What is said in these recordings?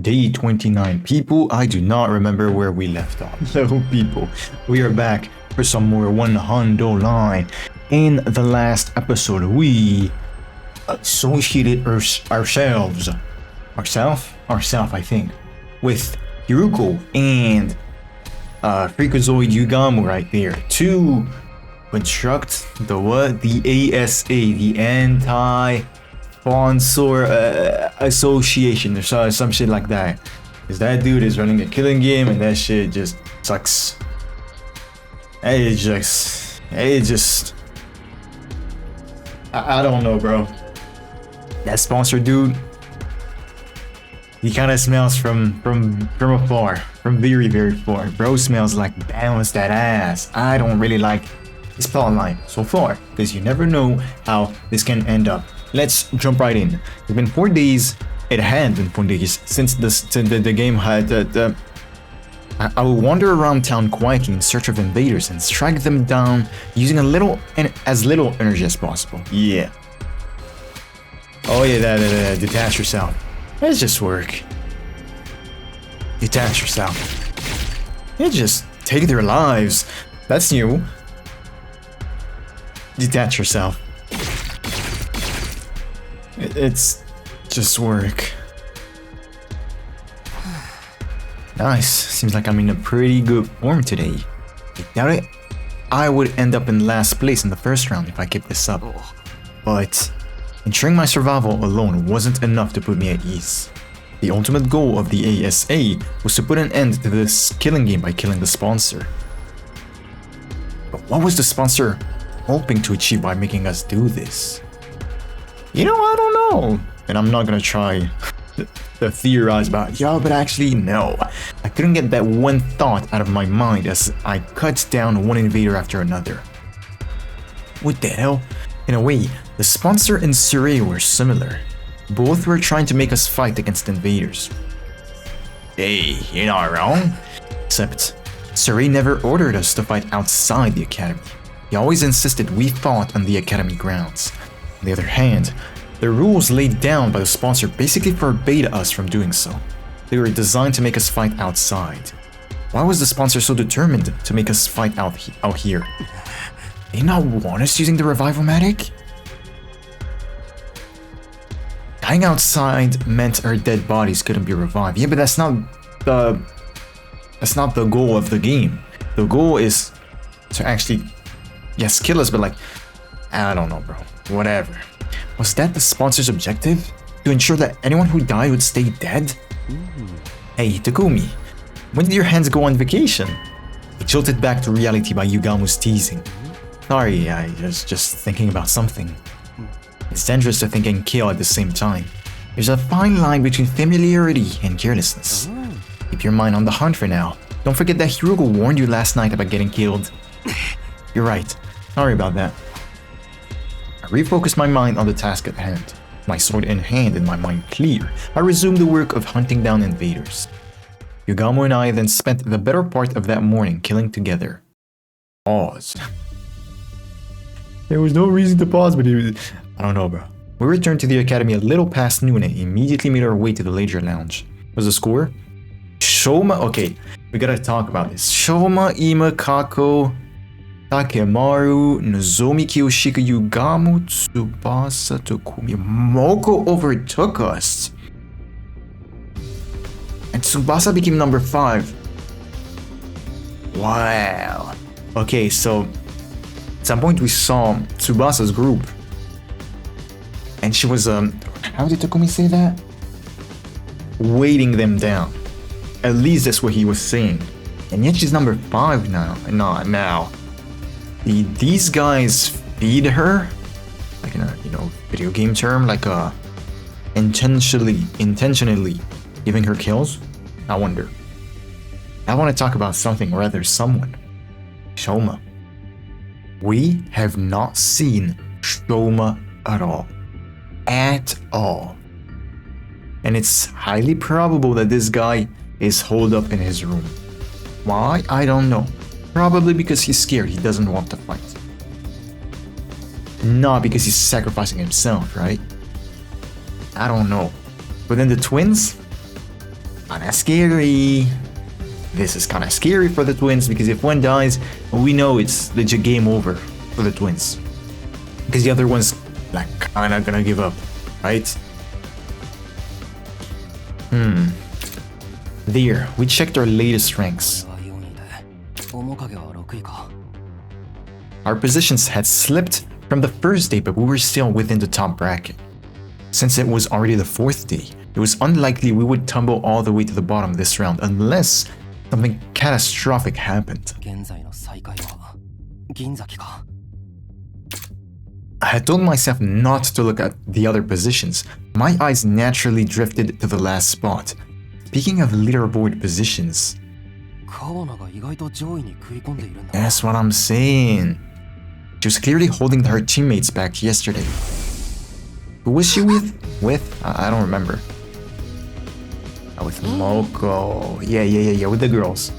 day 29. People, I do not remember where we left off. So people, we are back for some more hundredline. In the last episode, we associated ourselves, I think, with Hiruko and Freakazoid Yugamu right there to construct the what? The ASA, the Anti-Sponsor Association, or some shit like that. Cause that dude is running a killing game and that shit just sucks. I don't know, bro. That sponsor dude, he kind of smells from afar, from very, very far. Bro smells like balance that ass. I don't really like this plotline so far, because you never know how this can end up. Let's jump right in. It's been 4 days. It had been 4 days since the game had. I will wander around town quietly in search of invaders and strike them down using as little energy as possible. Yeah. Oh yeah, that detach yourself. Let's just work. Detach yourself. Yeah, just take their lives. That's new. Detach yourself. It's just work. Nice. Seems like I'm in a pretty good form today. I doubt it. I would end up in last place in the first round if I kept this up. But ensuring my survival alone wasn't enough to put me at ease. The ultimate goal of the ASA was to put an end to this killing game by killing the sponsor. But what was the sponsor hoping to achieve by making us do this? You know, I don't know. And I'm not gonna try to theorize about, but actually no. I couldn't get that one thought out of my mind as I cut down one invader after another. What the hell? In a way, the sponsor and Surrey were similar. Both were trying to make us fight against invaders. Hey, you're not wrong. Except, Surrey never ordered us to fight outside the academy. He always insisted we fought on the academy grounds. On the other hand, the rules laid down by the sponsor basically forbade us from doing so. They were designed to make us fight outside. Why was the sponsor so determined to make us fight out here? They not want us using the revival-matic? Dying outside meant our dead bodies couldn't be revived. Yeah, but that's not the goal of the game. The goal is to actually, yes, kill us, but like, I don't know, bro. Whatever. Was that the sponsor's objective? To ensure that anyone who died would stay dead? Hey, Takumi, when did your hands go on vacation? He jolted back to reality by Yugamu's teasing. Sorry, I was just thinking about something. It's dangerous to think and kill at the same time. There's a fine line between familiarity and carelessness. Keep your mind on the hunt for now. Don't forget that Hiruko warned you last night about getting killed. You're right. Sorry about that. I refocused my mind on the task at hand. My sword in hand and my mind clear, I resumed the work of hunting down invaders. Yugamu and I then spent the better part of that morning killing together. Pause. There was no reason to pause, but I don't know, bro. We returned to the academy a little past noon and immediately made our way to the leisure lounge. What's the score? Shoma, okay, we gotta talk about this. Shoma, Ima, Kako, Takemaru, Nozomi, Kiyoshika, Yugamu, Tsubasa, Takumi, Moko overtook us. And Tsubasa became number 5. Wow. Okay, so at some point we saw Tsubasa's group. And she was, how did Takumi say that? Weighting them down. At least that's what he was saying. And yet she's number 5 now. Now. These guys feed her, like in a video game term, like intentionally giving her kills. I wonder. I want to talk about something, or rather someone. Shoma. We have not seen Shoma at all. At all. And it's highly probable that this guy is holed up in his room. Why? I don't know. Probably because he's scared, he doesn't want to fight. Not because he's sacrificing himself, right? I don't know. But then the twins? Kinda scary. This is kinda scary for the twins because if one dies, we know it's legit game over for the twins. Because the other one's like kinda gonna give up, right? There, we checked our latest ranks. Our positions had slipped from the first day, but we were still within the top bracket. Since it was already the 4th day, it was unlikely we would tumble all the way to the bottom this round unless something catastrophic happened. I had told myself not to look at the other positions. My eyes naturally drifted to the last spot. Speaking of leaderboard positions, that's what I'm saying. She was clearly holding her teammates back yesterday. Who was she with? I don't remember. With Moko. Yeah, with the girls.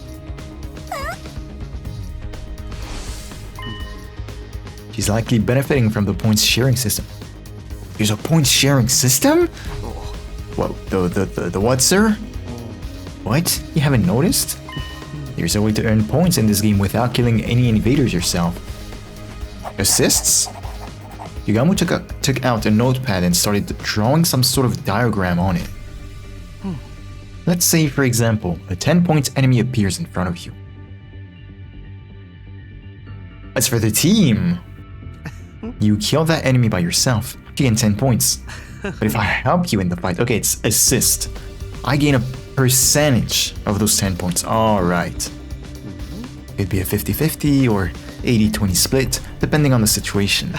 She's likely benefiting from the points sharing system. There's a points sharing system? Whoa, the what, sir? What? You haven't noticed? There's a way to earn points in this game without killing any invaders yourself. Assists? Yugamu took out a notepad and started drawing some sort of diagram on it. Let's say, for example, a 10-point enemy appears in front of you. As for the team, you kill that enemy by yourself, you gain 10 points. But if I help you in the fight, okay, it's assist. I gain a percentage of those 10 points. Alright. It'd be a 50-50 or 80-20 split, depending on the situation.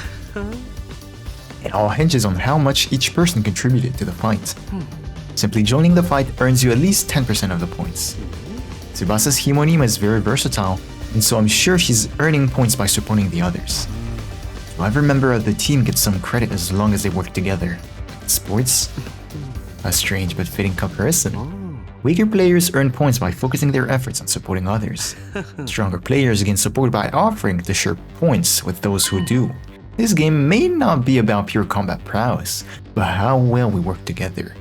It all hinges on how much each person contributed to the fight. Simply joining the fight earns you at least 10% of the points. Tsubasa's Himonima is very versatile, and so I'm sure she's earning points by supporting the others. So every member of the team gets some credit as long as they work together. Sports? A strange but fitting comparison. Weaker players earn points by focusing their efforts on supporting others. Stronger players gain support by offering to share points with those who do. This game may not be about pure combat prowess, but how well we work together.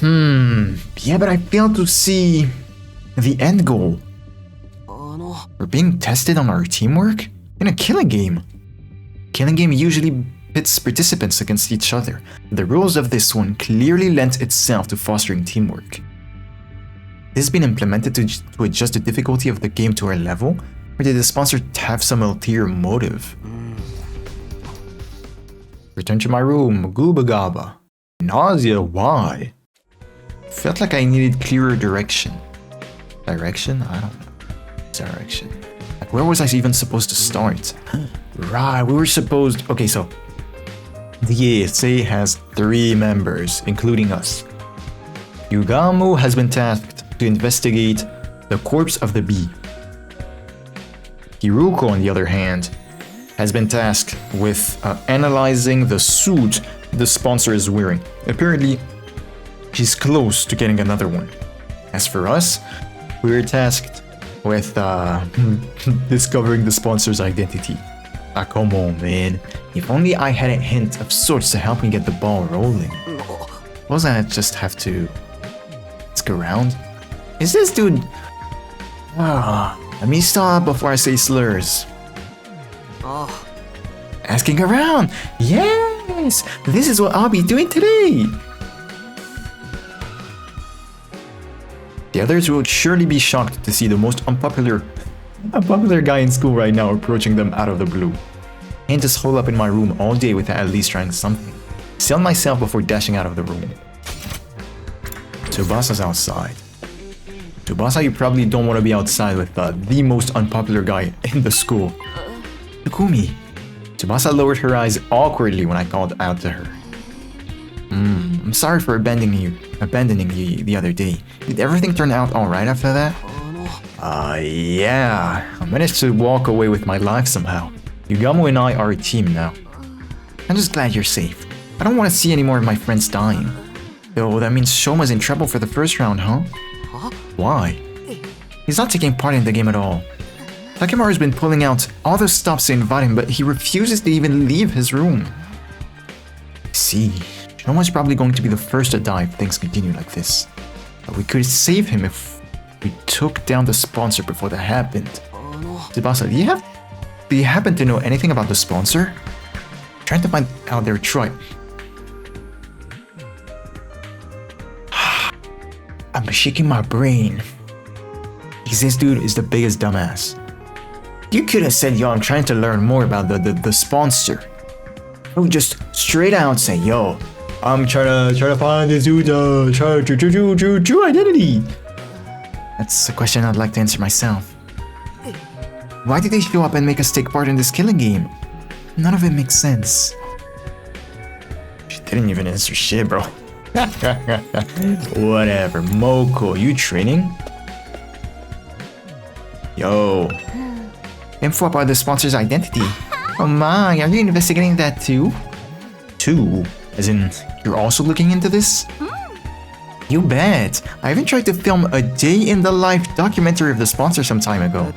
Yeah, but I fail to see the end goal. We're being tested on our teamwork? In a killing game. Killing game usually pits participants against each other. The rules of this one clearly lent itself to fostering teamwork. This has been implemented to adjust the difficulty of the game to our level, or did the sponsor have some ulterior motive? Return to my room, Gooba Gaba. Nausea, why? Felt like I needed clearer direction. Direction? I don't know. Direction. Like, where was I even supposed to start? Right, we were supposed... Okay, so... The ASA has 3 members, including us. Yugamu has been tasked to investigate the corpse of the bee. Hiruko, on the other hand, has been tasked with analyzing the suit the sponsor is wearing. Apparently, she's close to getting another one. As for us, we were tasked with discovering the sponsor's identity. Ah, come on, man. If only I had a hint of sorts to help me get the ball rolling. Wasn't I just have to ask around? Is this dude... let me stop before I say slurs. Asking around! Yes! This is what I'll be doing today! The others will surely be shocked to see the most unpopular guy in school right now approaching them out of the blue. Can't just hole up in my room all day without at least trying something. Sell myself before dashing out of the room. Tsubasa's outside. Tsubasa, you probably don't want to be outside with the most unpopular guy in the school. Takumi. Tsubasa lowered her eyes awkwardly when I called out to her. I'm sorry for abandoning you the other day. Did everything turn out alright after that? Yeah. I managed to walk away with my life somehow. Yugamu and I are a team now. I'm just glad you're safe. I don't want to see any more of my friends dying. Though that means Shoma's in trouble for the first round, huh? Why? He's not taking part in the game at all. Takemaru's been pulling out all the stops to invite him, but he refuses to even leave his room. See, No one's probably going to be the first to die if things continue like this. But we could save him if we took down the sponsor before that happened. Tsubasa, do you happen to know anything about the sponsor? I'm trying to find out their Troy. I'm shaking my brain. Because this dude is the biggest dumbass. You could have said, yo, I'm trying to learn more about the sponsor. Or just straight out say, yo, I'm trying to find this dude's true identity. That's a question I'd like to answer myself. Why did they show up and make us take part in this killing game? None of it makes sense. She didn't even answer shit, bro. Whatever. Moko, you training? Yo. Info about the sponsor's identity. Oh my, are you investigating that too? Too? As in, you're also looking into this? You bet. I even tried to film a day in the life documentary of the sponsor some time ago.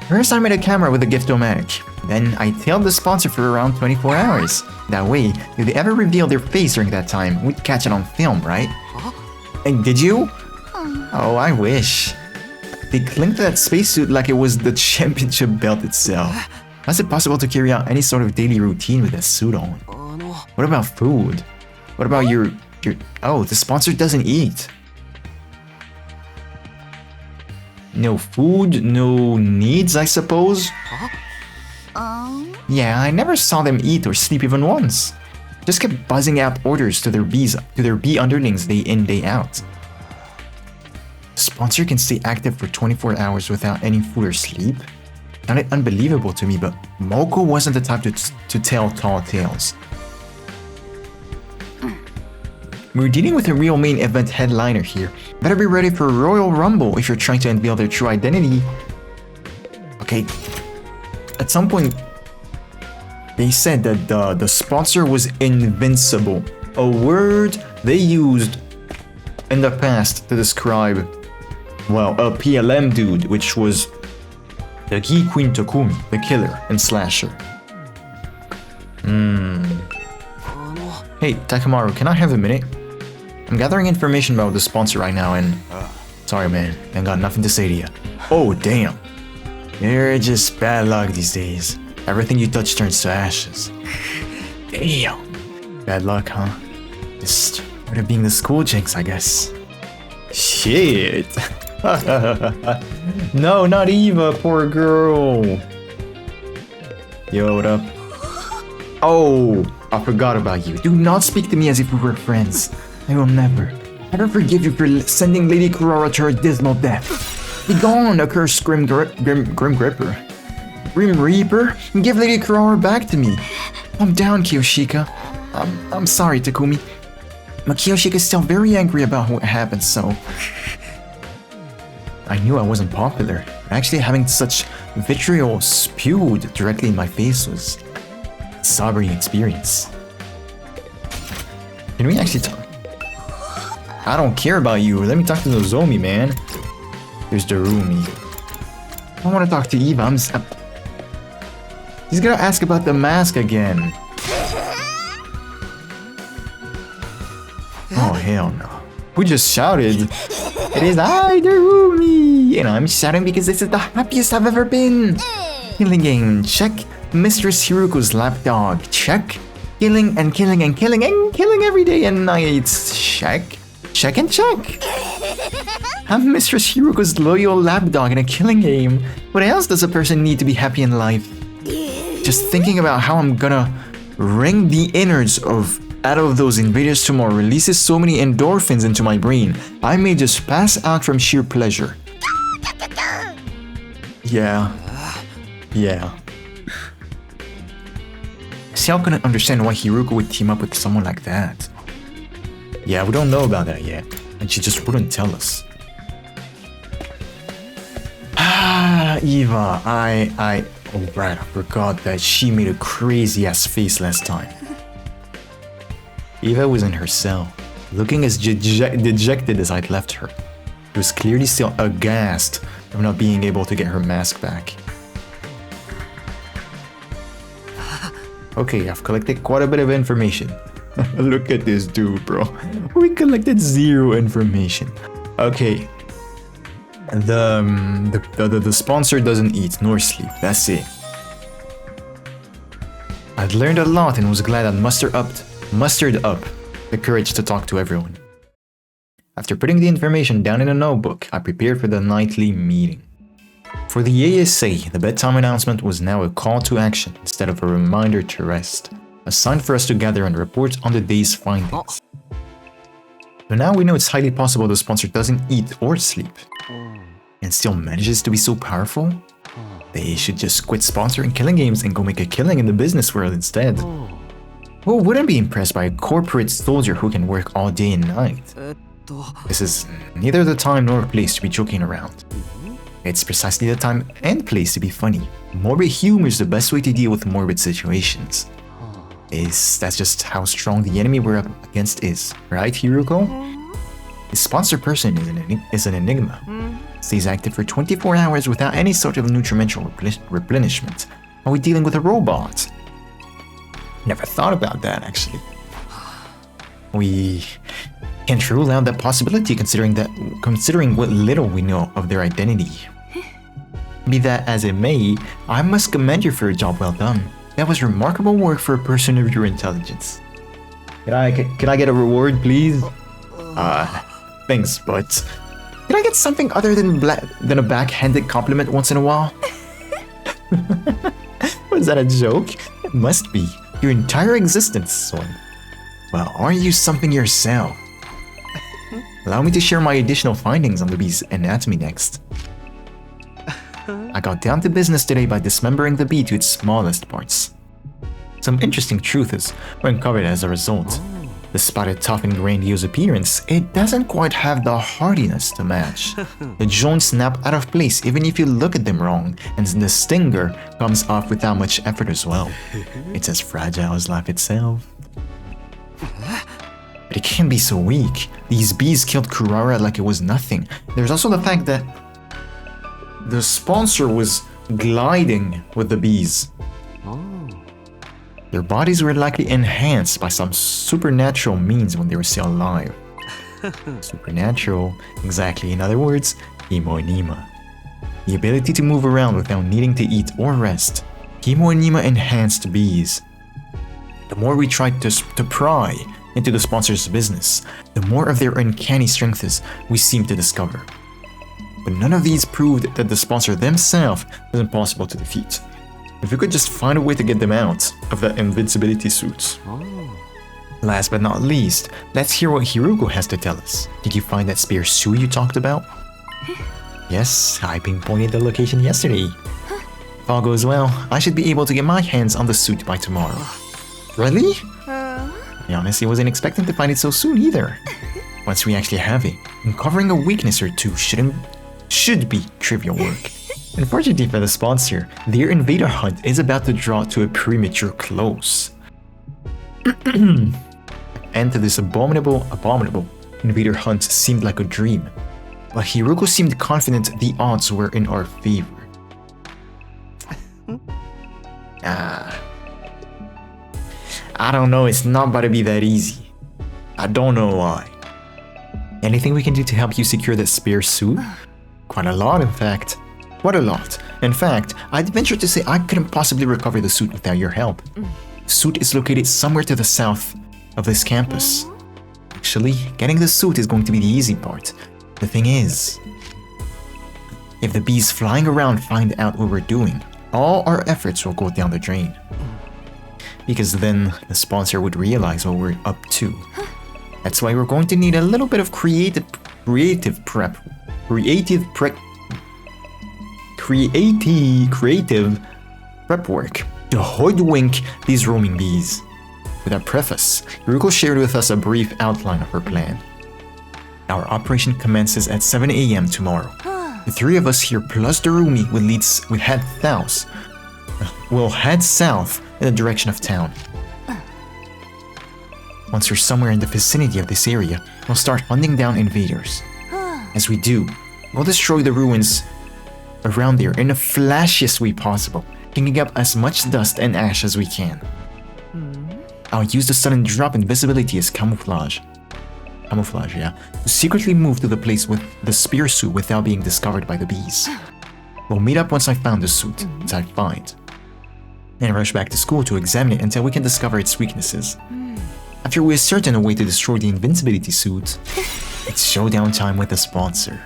First I made a camera with a Gift-O-Matic. Then I tailed the sponsor for around 24 hours. That way, if they ever reveal their face during that time, we'd catch it on film, right? And did you? Oh, I wish. They clinked that spacesuit like it was the championship belt itself. How's it possible to carry out any sort of daily routine with that suit on? What about food? What about your... Oh, the sponsor doesn't eat. No food, no needs, I suppose? Yeah, I never saw them eat or sleep even once. Just kept buzzing out orders to their bee underlings day in, day out. The sponsor can stay active for 24 hours without any food or sleep? Sounded unbelievable to me, but Moko wasn't the type to tell tall tales. We're dealing with a real main event headliner here. Better be ready for a Royal Rumble if you're trying to unveil their true identity. Okay, at some point, they said that the sponsor was invincible. A word they used in the past to describe, well, a PLM dude, which was the Gi Queen Takumi, the killer and slasher. Hey, Takamaru, can I have a minute? I'm gathering information about the sponsor right now and... sorry man, I got nothing to say to you. Oh damn. You're just bad luck these days. Everything you touch turns to ashes. Damn. Bad luck, huh? Just part of being the school jinx, I guess. Shit. No, not Eva, poor girl. Yo, what up? Oh, I forgot about you. Do not speak to me as if we were friends. I will never, ever forgive you for sending Lady Kurara to her dismal death. Be gone, accursed Grim Reaper, and give Lady Kurara back to me. I'm down, Kiyoshika. I'm sorry, Takumi. But Kiyoshika's still very angry about what happened, so... I knew I wasn't popular. Actually having such vitriol spewed directly in my face was a sobering experience. Can we actually talk? I don't care about you. Let me talk to Nozomi, man. There's Darumi. I want to talk to Eva. He's gonna ask about the mask again. Oh, hell no. Who just shouted? It is I, Darumi! And I'm shouting because this is the happiest I've ever been! Killing game, check. Mistress Hiruko's lapdog, check. Killing and killing and killing and killing every day and night, check. Check and check! I'm Mistress Hiruko's loyal lapdog in a killing game. What else does a person need to be happy in life? Just thinking about how I'm gonna wring the innards out of those invaders tomorrow releases so many endorphins into my brain, I may just pass out from sheer pleasure. Yeah. Still couldn't understand why Hiruko would team up with someone like that. Yeah, we don't know about that yet, and she just wouldn't tell us. Eva, oh right, I forgot that she made a crazy ass face last time. Eva was in her cell, looking as dejected as I'd left her. She was clearly still aghast of not being able to get her mask back. Okay, I've collected quite a bit of information. Look at this dude, bro. We collected 0 information. Okay. The sponsor doesn't eat nor sleep. That's it. I'd learned a lot and was glad I'd mustered up the courage to talk to everyone. After putting the information down in a notebook, I prepared for the nightly meeting. For the ASA, the bedtime announcement was now a call to action instead of a reminder to rest, a sign for us to gather and report on the day's findings. So now we know it's highly possible the sponsor doesn't eat or sleep, and still manages to be so powerful. They should just quit sponsoring killing games and go make a killing in the business world instead. Who wouldn't be impressed by a corporate soldier who can work all day and night? This is neither the time nor place to be joking around. It's precisely the time and place to be funny. Morbid humor is the best way to deal with morbid situations. That's just how strong the enemy we're up against is, right, Hiruko? The sponsor person is an enigma. Stays active for 24 hours without any sort of nutrimental replenishment. Are we dealing with a robot? Never thought about that, actually. We can't rule out that possibility considering what little we know of their identity. Be that as it may, I must commend you for a job well done. That was remarkable work for a person of your intelligence. Can I get a reward, please? Thanks, but can I get something other than a backhanded compliment once in a while? Was that a joke? It must be. Your entire existence, son. Well, aren't you something yourself? Allow me to share my additional findings on the bee's anatomy next. I got down to business today by dismembering the bee to its smallest parts. Some interesting truths were uncovered as a result. Despite its tough and grandiose appearance, it doesn't quite have the hardiness to match. The joints snap out of place even if you look at them wrong, and the stinger comes off without much effort as well. It's as fragile as life itself. But it can't be so weak. These bees killed Kurara like it was nothing. There's also the fact that the sponsor was gliding with the bees. Their bodies were likely enhanced by some supernatural means when they were still alive. Supernatural, exactly. In other words, Himoenima. The ability to move around without needing to eat or rest. Himoenima enhanced bees. The more we tried to pry into the sponsor's business, the more of their uncanny strengths we seemed to discover. But none of these proved that the sponsor themselves was impossible to defeat. If we could just find a way to get them out of that invincibility suits. Last but not least, let's hear what Hiruko has to tell us. Did you find that spare suit you talked about? Yes, I pinpointed the location yesterday. If all goes well, I should be able to get my hands on the suit by tomorrow. Really? I honestly wasn't expecting to find it so soon either. Once we actually have it, uncovering a weakness or two should be trivial work. Unfortunately for the sponsor, their invader hunt is about to draw to a premature close. And to this abominable invader hunt seemed like a dream. But Hiruko seemed confident the odds were in our favor. I don't know, it's not about to be that easy. I don't know why. Anything we can do to help you secure that spare suit? Quite a lot, in fact. Quite a lot. In fact, I'd venture to say I couldn't possibly recover the suit without your help. The suit is located somewhere to the south of this campus. Actually, getting the suit is going to be the easy part. The thing is, if the bees flying around find out what we're doing, all our efforts will go down the drain. Because then the sponsor would realize what we're up to. That's why we're going to need a little bit of creative prep work to hoodwink these roaming bees. With that preface, Hiruko shared with us a brief outline of her plan. Our operation commences at 7 AM tomorrow. The three of us here plus Darumi will head south in the direction of town. Once we're somewhere in the vicinity of this area, we'll start hunting down invaders. As we do, we'll destroy the ruins around there in the flashiest way possible, kicking up as much dust and ash as we can. I'll use the sudden drop in visibility as camouflage. Camouflage, yeah. To secretly move to the place with the spear suit without being discovered by the bees. We'll meet up once I found the suit, as I find. And rush back to school to examine it until we can discover its weaknesses. After we ascertain a way to destroy the invincibility suit, it's showdown time with the sponsor.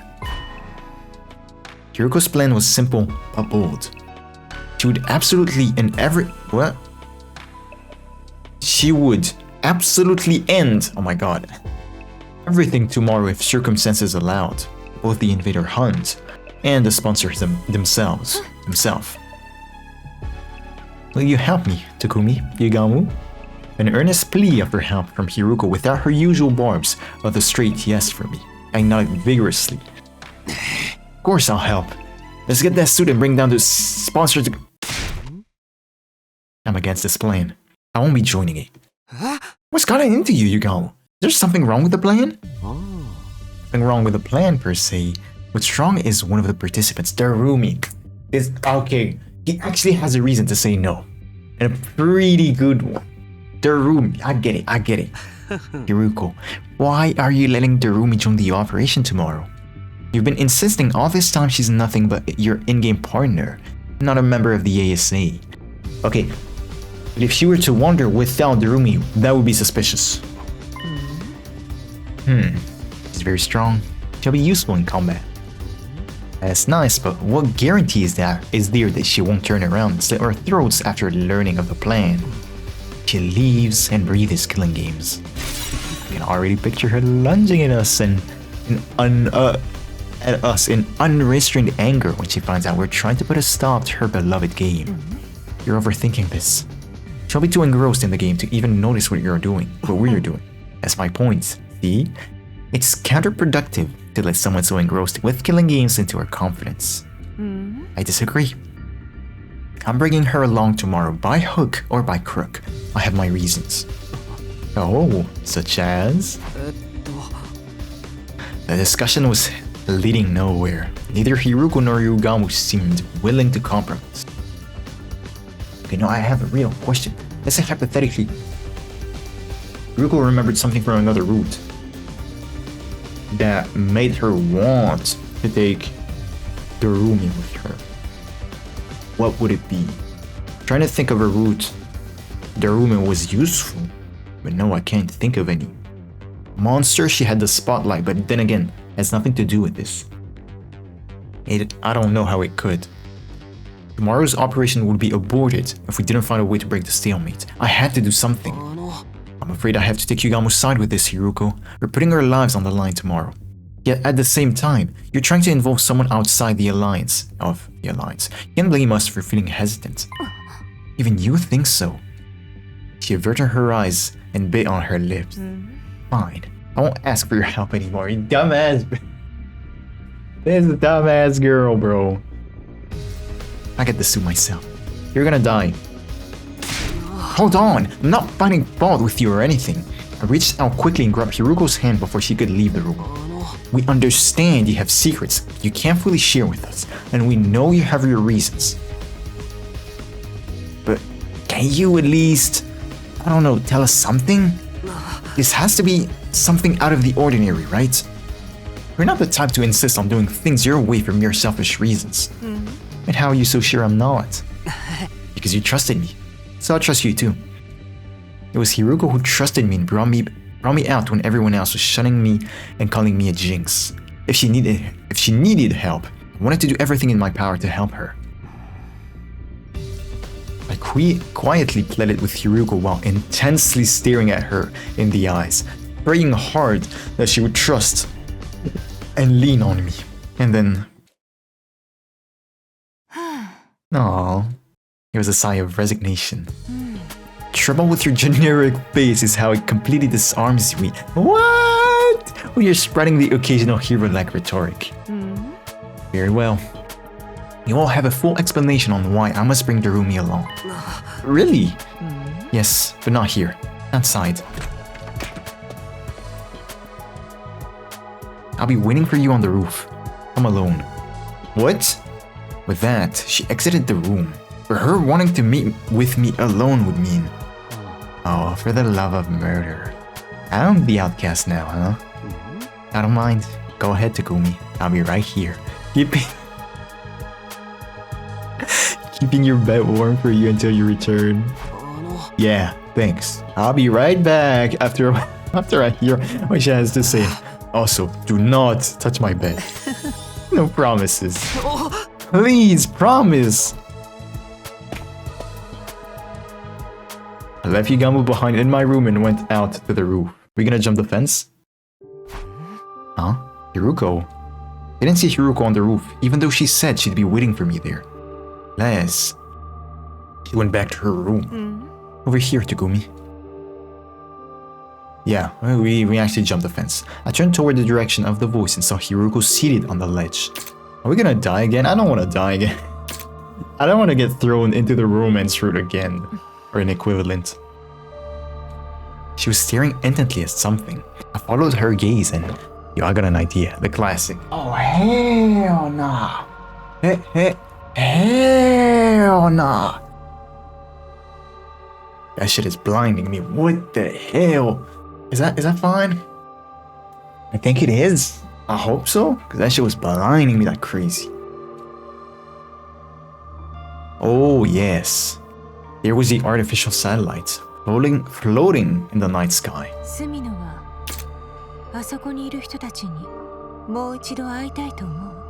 Hiruko's plan was simple but bold. She would absolutely She would absolutely end, oh my god, everything tomorrow if circumstances allowed, both the invader hunt and the sponsors himself. Will you help me, Takumi, Yugamu? An earnest plea for help from Hiruko without her usual barbs of a straight yes from me. I nodded vigorously. Of course I'll help. Let's get that suit and bring down the sponsor to... I'm against this plan. I won't be joining it. What's gotten into you, Yugamu? There's something wrong with the plan? Nothing wrong with the plan per se. What's wrong is one of the participants, Darumi. Okay, he actually has a reason to say no. And a pretty good one. Darumi, I get it. Hiruko, why are you letting Darumi join the operation tomorrow? You've been insisting all this time she's nothing but your in-game partner, not a member of the ASA. Okay, but if she were to wander without Darumi, that would be suspicious. She's very strong. She'll be useful in combat. That's nice, but what guarantee is there that she won't turn around and slit our throats after learning of the plan? She lives and breathes killing games. I can already picture her lunging at us in unrestrained anger when she finds out we're trying to put a stop to her beloved game. You're overthinking this. She'll be too engrossed in the game to even notice what we're doing. That's my point. See? It's counterproductive to let someone so engrossed with killing games into her confidence. I disagree. I'm bringing her along tomorrow by hook or by crook. I have my reasons. Oh, such as? The discussion was leading nowhere. Neither Hiruko nor Yugamu seemed willing to compromise. Okay, now I have a real question. Let's say hypothetically, Hiruko remembered something from another route that made her want to take Darumi with her. What would it be? Trying to think of a route Darumi was useful, but no, I can't think of any. Monster, she had the spotlight, but then again, has nothing to do with this. I don't know how it could. Tomorrow's operation would be aborted if we didn't find a way to break the stalemate. I had to do something. I'm afraid I have to take Yugamu's side with this, Hiruko. We're putting our lives on the line tomorrow. Yet at the same time, you're trying to involve someone outside the alliance. You can't blame us for feeling hesitant. Even you think so. She averted her eyes and bit on her lips. Fine. I won't ask for your help anymore, you dumbass. This is a dumbass girl, bro. I get the suit myself. You're gonna die. Hold on, I'm not finding fault with you or anything. I reached out quickly and grabbed Hiruko's hand before she could leave the room. We understand you have secrets you can't fully share with us, and we know you have your reasons. But can you at least, I don't know, tell us something? This has to be something out of the ordinary, right? You're not the type to insist on doing things your way for mere selfish reasons. And how are you so sure I'm not? Because you trusted me, so I'll trust you too. It was Hiruko who trusted me and brought me out when everyone else was shunning me and calling me a jinx. If she needed help, I wanted to do everything in my power to help her. I quietly pleaded with Hiruko while intensely staring at her in the eyes, praying hard that she would trust and lean on me. And then... Aww. It was a sigh of resignation. Trouble with your generic face is how it completely disarms me. What? When you're spreading the occasional hero-like rhetoric. Very well. You all have a full explanation on why I must bring Darumi along. Really? Yes, but not here. Outside. I'll be waiting for you on the roof. I'm alone. What? With that, she exited the room. For her wanting to meet with me alone would mean... Oh, for the love of murder. I'm the outcast now, huh? I don't mind. Go ahead, Takumi. I'll be right here. Keeping your bed warm for you until you return. Yeah, thanks. I'll be right back after I hear what she has to say. Also, do not touch my bed. No promises. Please, promise. I left Higamu behind in my room and went out to the roof. We gonna jump the fence? Huh? Hiruko? I didn't see Hiruko on the roof, even though she said she'd be waiting for me there. Les. She went back to her room. Over here, Takumi. Yeah, we actually jumped the fence. I turned toward the direction of the voice and saw Hiruko seated on the ledge. Are we gonna die again? I don't want to die again. I don't want to get thrown into the romance route again. Or an equivalent. She was staring intently at something. I followed her gaze and... Yo, I got an idea. The classic. Oh, hell nah. Hell nah. That shit is blinding me. What the hell? Is that fine? I think it is. I hope so. Because that shit was blinding me like crazy. Oh, yes. There was the artificial satellite, floating in the night sky.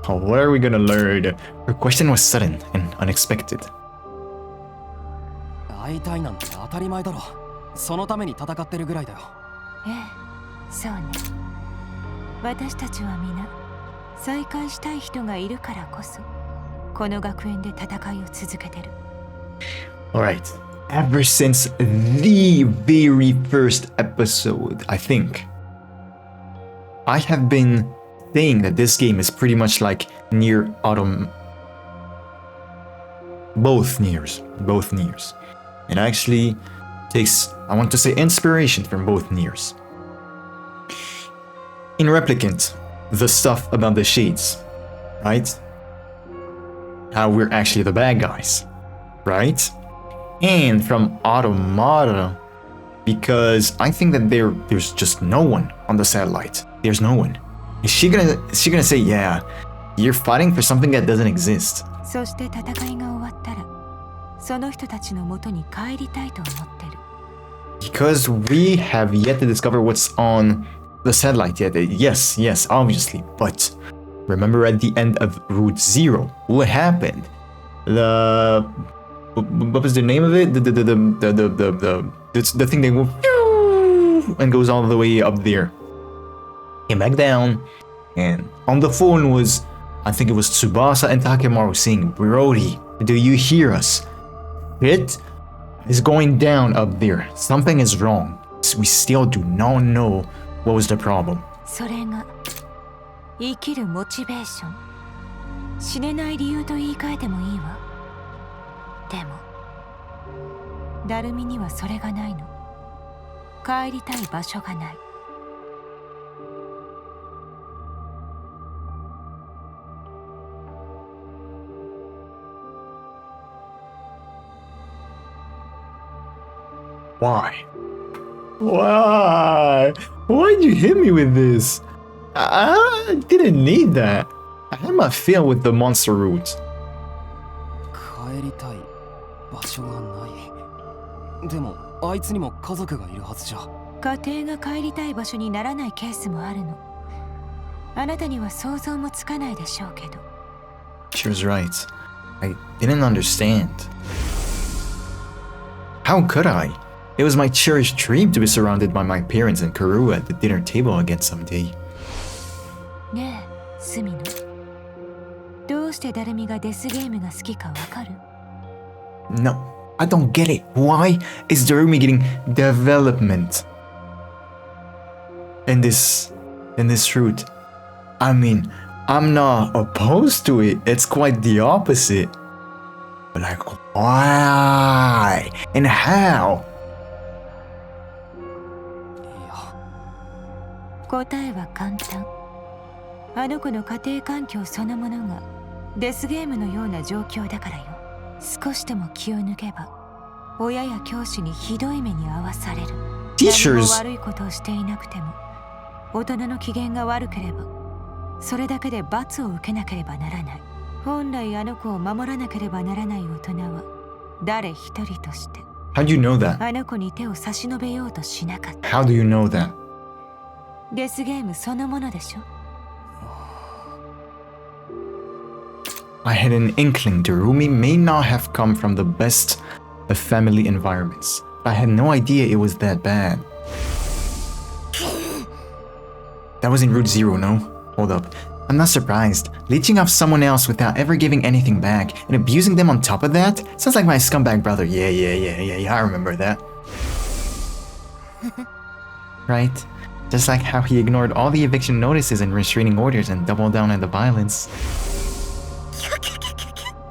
Oh, what are we gonna learn? Her question was sudden and unexpected. Alright, ever since the very first episode, I think, I have been saying that this game is pretty much like Nier Automata. Both Niers. It actually takes, I want to say, inspiration from both Niers. In Replicant, the stuff about the shades, right? How we're actually the bad guys, right? And from Automata, because I think that there's just no one on the satellite. There's no one. Is she gonna say, yeah, you're fighting for something that doesn't exist? Because we have yet to discover what's on the satellite yet. Yes, obviously. But remember at the end of Route Zero, what happened? What was the name of it? The thing that goes and goes all the way up there. Came back down, and on the phone was, I think it was Tsubasa and Takemaru saying, "Brody, do you hear us? It is going down up there. Something is wrong. We still do not know what was the problem." それが生きるモチベーション。死ねない理由と言い換えてもいいわ。でも、ダルミにはそれがないの。帰りたい場所がない。Why? Why'd you hit me with this? I didn't need that. I had my fill with the monster route. 帰りたい場所がない。でもあいつにも家族がいるはずじゃ。家庭が帰りたい場所にならないケースもあるの。あなたには想像もつかないでしょうけど。She was right. I didn't understand. How could I? It was my cherished dream to be surrounded by my parents and Karu at the dinner table again someday. ねえ、スミノ。どうしてダルミがデスゲームが好きかわかる？ No, I don't get it. Why is Darumi getting development in this route? I mean, I'm not opposed to it. It's quite the opposite. But like, why and how? 答えは簡単。あの子の家庭環境そのものがデスゲームのような状況だからよ。少しでも気を抜けば親や教師にひどい目に遭わされる。何も Teachers. 悪いことをしていなくても、大人の機嫌が悪ければそれだけで罰を受けなければならない。本来あの子を守らなければならない大人は誰一人として How do you know that? あの子に手を差し伸べようとしなかった。 How do you know that? デスゲームそのものでしょ。 I had an inkling Darumi may not have come from the best of family environments. I had no idea it was that bad. That was in Route Zero, no? Hold up. I'm not surprised. Leeching off someone else without ever giving anything back and abusing them on top of that? Sounds like my scumbag brother. Yeah, I remember that. Right? Just like how he ignored all the eviction notices and restraining orders and doubled down on the violence.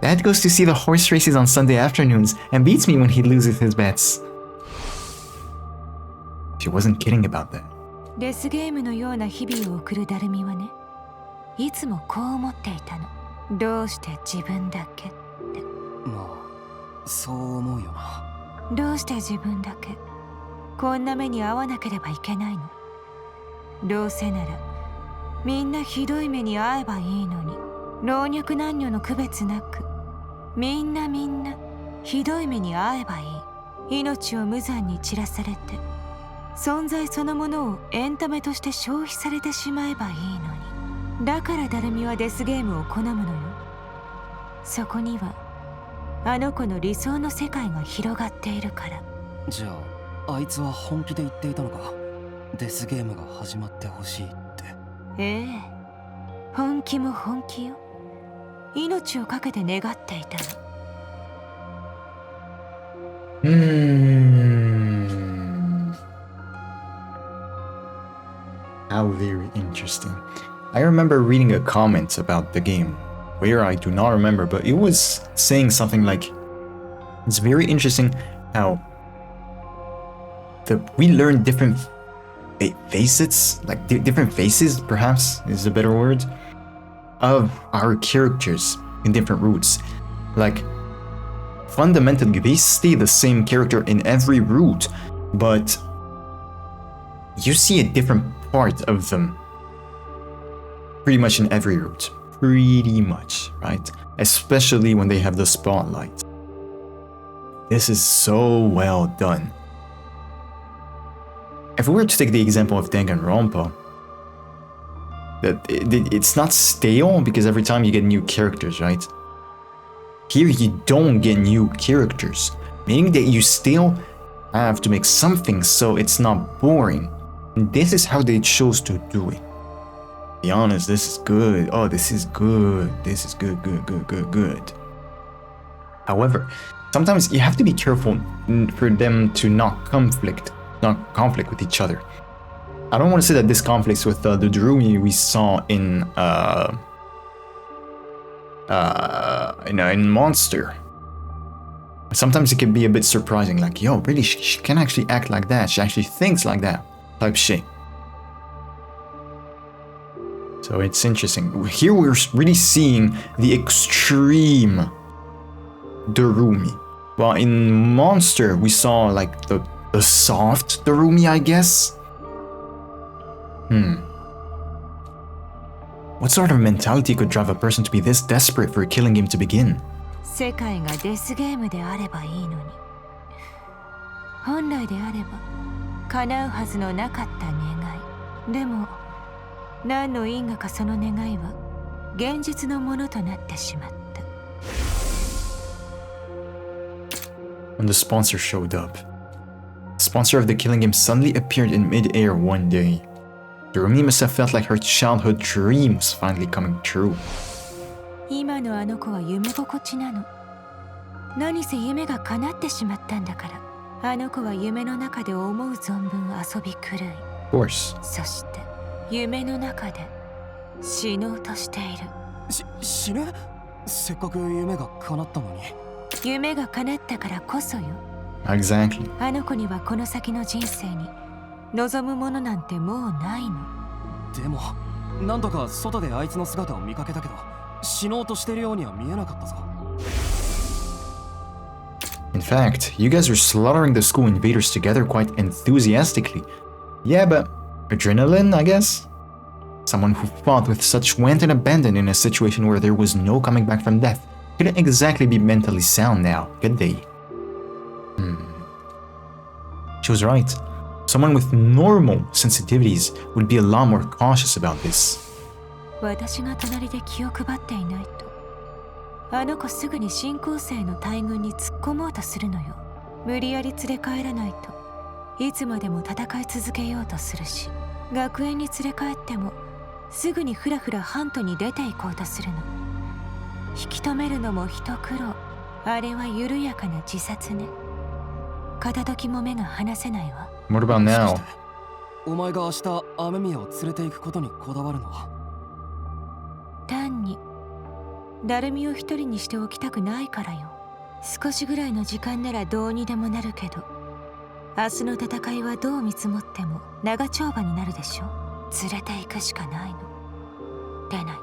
Dad goes to see the horse races on Sunday afternoons and beats me when he loses his bets. She wasn't kidding about that. デスゲームのような日々を送るダルミはね、いつもこう思っていたの。どうして自分だけって。まあそう思うよな。どうして自分だけこんな目に遭わなければいけないの。どうせならみんなひどい目に遭えばいいのに、老若男女の区別なくみんなひどい目に遭えばいい。命を無残に散らされて存在そのものをエンタメとして消費されてしまえばいいのに。だからダルミはデスゲームを好むのよ。そこにはあの子の理想の世界が広がっているから。じゃああいつは本気で言っていたのか。デスゲームが始まってほしいって。ええ、本気も本気よ。命を懸けて願っていたの。How very interesting. I remember reading a comment about the game, where I do not remember, but it was saying something like, it's very interesting how we learn different facets, like different faces, perhaps is a better word, of our characters in different routes. Like, fundamentally, they stay the same character in every route, but you see a different part of them pretty much in every route. Pretty much, right? Especially when they have the spotlight. This is so well done. If we were to take the example of Danganronpa, it's not stale because every time you get new characters, right? Here you don't get new characters, meaning that you still have to make something so it's not boring. And this is how they chose to do it. To be honest, this is good. Oh, this is good. This is good. However, sometimes you have to be careful for them to not conflict with each other. I don't want to say that this conflicts with the Darumi we saw in Monster. Sometimes it can be a bit surprising, like, yo, really, she can actually act like that. She actually thinks like that, type shit. So it's interesting. Here we're really seeing the extreme Darumi. While in Monster, we saw like the soft Darumi, I guess? What sort of mentality could drive a person to be this desperate for a killing game to begin? 世界がデスゲームであればいいのに。本来であれば叶うはずのなかった願い。でも何の因果かその願いは現実のものとなってしまった。When the sponsor showed up, the sponsor of the killing game suddenly appeared in mid-air one day. Darumi must have felt like her childhood dream was finally coming true. 今のあの子は夢心地なの。何せ夢が叶ってしまったんだから。あの子は夢の中で思う存分遊び狂い。Of course. そして夢の中で死のうとしている。死ぬ？せっかく夢が叶ったのに。夢が叶ったからこそよ。Exactly. あの子にはこの先の人生に望むものなんてもうないの。でも何度か外であいつの姿を見かけたけど、死のうとしてるようには見えなかったぞ。In In fact, you guys are slaughtering the school invaders together quite enthusiastically. Yeah, but adrenaline, I guess? Someone who fought with such wanton abandon in a situation where there was no coming back from death couldn't exactly be mentally sound now, could they? She was right. Someone with normal sensitivities would be a lot more cautious about this. 私が隣で気を配っていないと、あの子すぐに新興生の大軍に突っ込もうとするのよ。無理やり連れ帰らないといつまでも戦い続けようとするし、学園に連れ帰ってもすぐにふらふらハントに出て行こうとするの。引き止めるのも一苦労。あれは緩やかな自殺ね。片時も目が離せないわ。What about now? お前が明日雨宮を連れて行くことにこだわるのは単にダルミを一人にしておきたくないからよ。少しぐらいの時間ならどうにでもなるけど、明日の戦いはどう見積もっても長丁場になるでしょ。連れて行くしかないの。でないと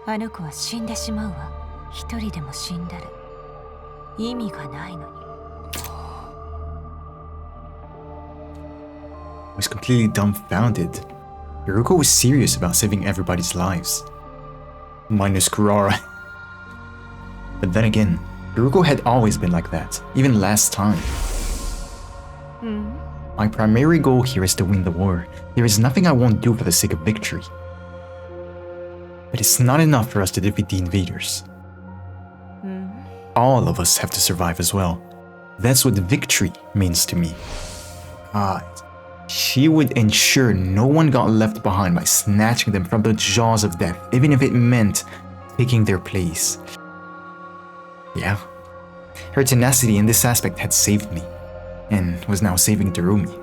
あの子は死んでしまうわ。一人でも死んだら意味がないのに。I was completely dumbfounded. Hiruko was serious about saving everybody's lives. Minus Kurara. But then again, Hiruko had always been like that, even last time. My primary goal here is to win the war. There is nothing I won't do for the sake of victory. But it's not enough for us to defeat the invaders. All of us have to survive as well. That's what victory means to me. God. She would ensure no one got left behind by snatching them from the jaws of death, even if it meant taking their place. Yeah. Her tenacity in this aspect had saved me, and was now saving Darumi.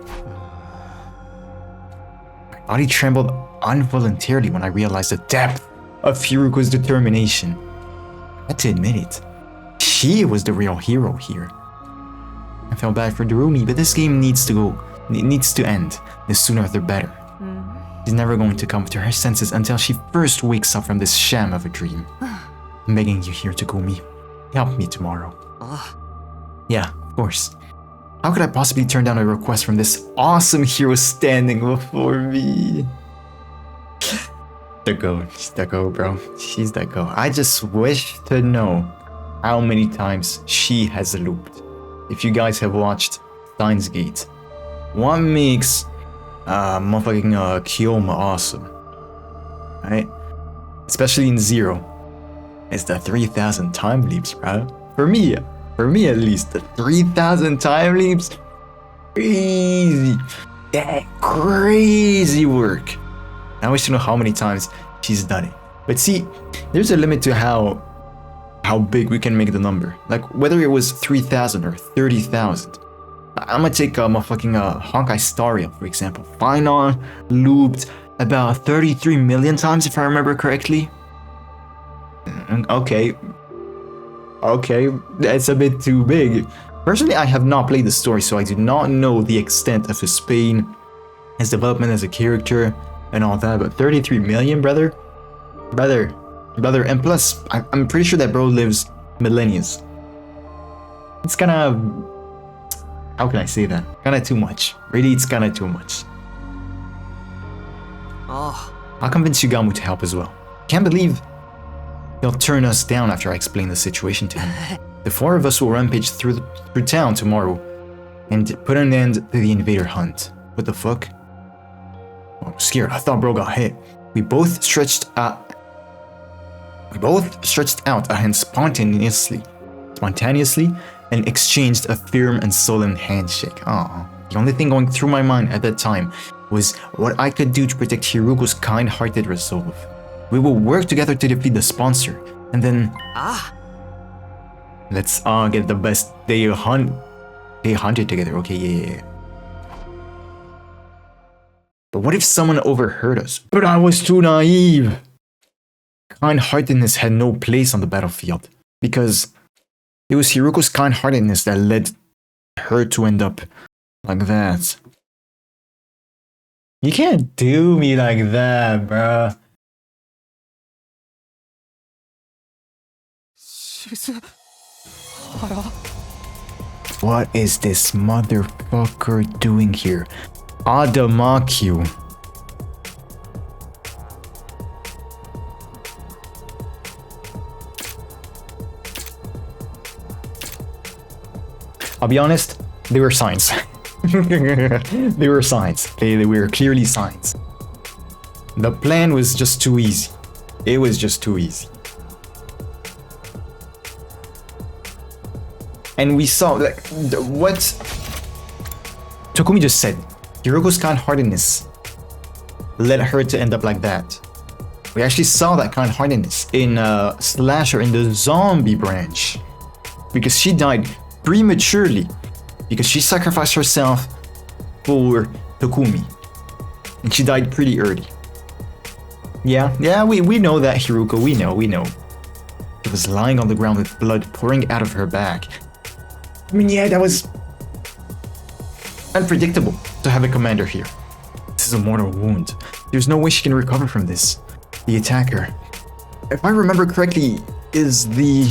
My body trembled involuntarily when I realized the depth of Hiruko's determination. I had to admit it. She was the real hero here. I felt bad for Darumi, but this game needs to end. The sooner the better. She's never going to come to her senses until she first wakes up from this sham of a dream. I'm begging you here, Takumi. Help me tomorrow. Yeah, of course. How could I possibly turn down a request from this awesome hero standing before me? She's the go, bro. She's the go. I just wish to know how many times she has looped. If you guys have watched Steins Gate, what makes motherfucking Kyoma awesome, right? Especially in Zero, it's the 3,000 time leaps, bro. For me at least, the 3,000 time leaps, crazy, that crazy work. I wish to know how many times she's done it. But see, there's a limit to how big we can make the number. Like whether it was 3,000 or 30,000. I'm gonna take motherfucking Honkai Star Rail, for example. Final looped about 33 million times, if I remember correctly. Okay, that's a bit too big. Personally, I have not played the story, so I do not know the extent of his pain, his development as a character, and all that. But 33 million, brother, and plus, I'm pretty sure that bro lives millennia. It's kind of, how can I say that? Kind of too much. Really, it's kind of too much. I'll convince Yugamu to help as well. Can't believe he'll turn us down after I explain the situation to him. The four of us will rampage through town tomorrow and put an end to the invader hunt. What the fuck? Oh, I'm scared. I thought bro got hit. We both stretched out a hand spontaneously and exchanged a firm and solemn handshake. The only thing going through my mind at that time was what I could do to protect Hiruko's kind-hearted resolve. We will work together to defeat the sponsor, and then let's get the best day hunted together. Okay, yeah. But what if someone overheard us? But I was too naive. Kind-heartedness had no place on the battlefield, because it was Hiruko's kind-heartedness that led her to end up like that. You can't do me like that, bruh. What is this motherfucker doing here? Adamakyu. I'll be honest, they were signs. They were signs. They were clearly signs. The plan was just too easy. It was just too easy. And we saw, like, what Takumi just said. Hiroko's kind-heartedness led her to end up like that. We actually saw that kind-heartedness in Slasher in the zombie branch. Because she died prematurely. Because she sacrificed herself for Takumi. And she died pretty early. Yeah, we know that, Hiruko, we know. She was lying on the ground with blood pouring out of her back. I mean, yeah, that was unpredictable to have a commander here. This is a mortal wound. There's no way she can recover from this. The attacker, if I remember correctly, is the...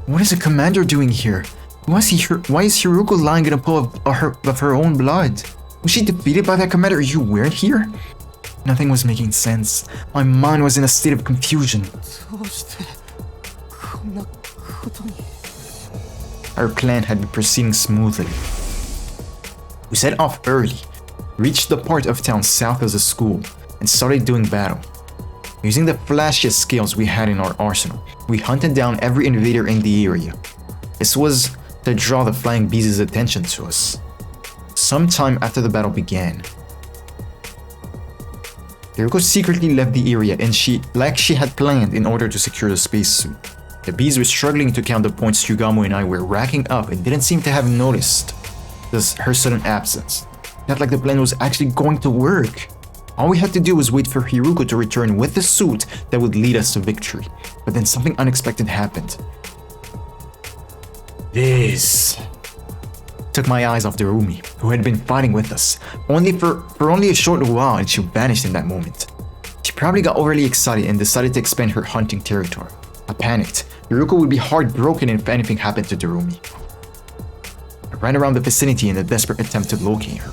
What is a commander doing here? Why is Hiruko lying in a pool of her own blood? Was she defeated by that commander? Are you weird here? Nothing was making sense. My mind was in a state of confusion. Our plan had been proceeding smoothly. We set off early, reached the part of town south of the school, and started doing battle. Using the flashiest skills we had in our arsenal, we hunted down every invader in the area. This was to draw the flying beasts' attention to us. Sometime after the battle began, Hiroko secretly left the area and like she had planned in order to secure the spacesuit. The bees were struggling to count the points Yugamo and I were racking up and didn't seem to have noticed her sudden absence. Not like the plan was actually going to work. All we had to do was wait for Hiruko to return with the suit that would lead us to victory. But then something unexpected happened. This took my eyes off Darumi, who had been fighting with us, for only a short while, and she vanished in that moment. She probably got overly excited and decided to expand her hunting territory. I panicked. Hiruko would be heartbroken if anything happened to Darumi. I ran around the vicinity in a desperate attempt to locate her,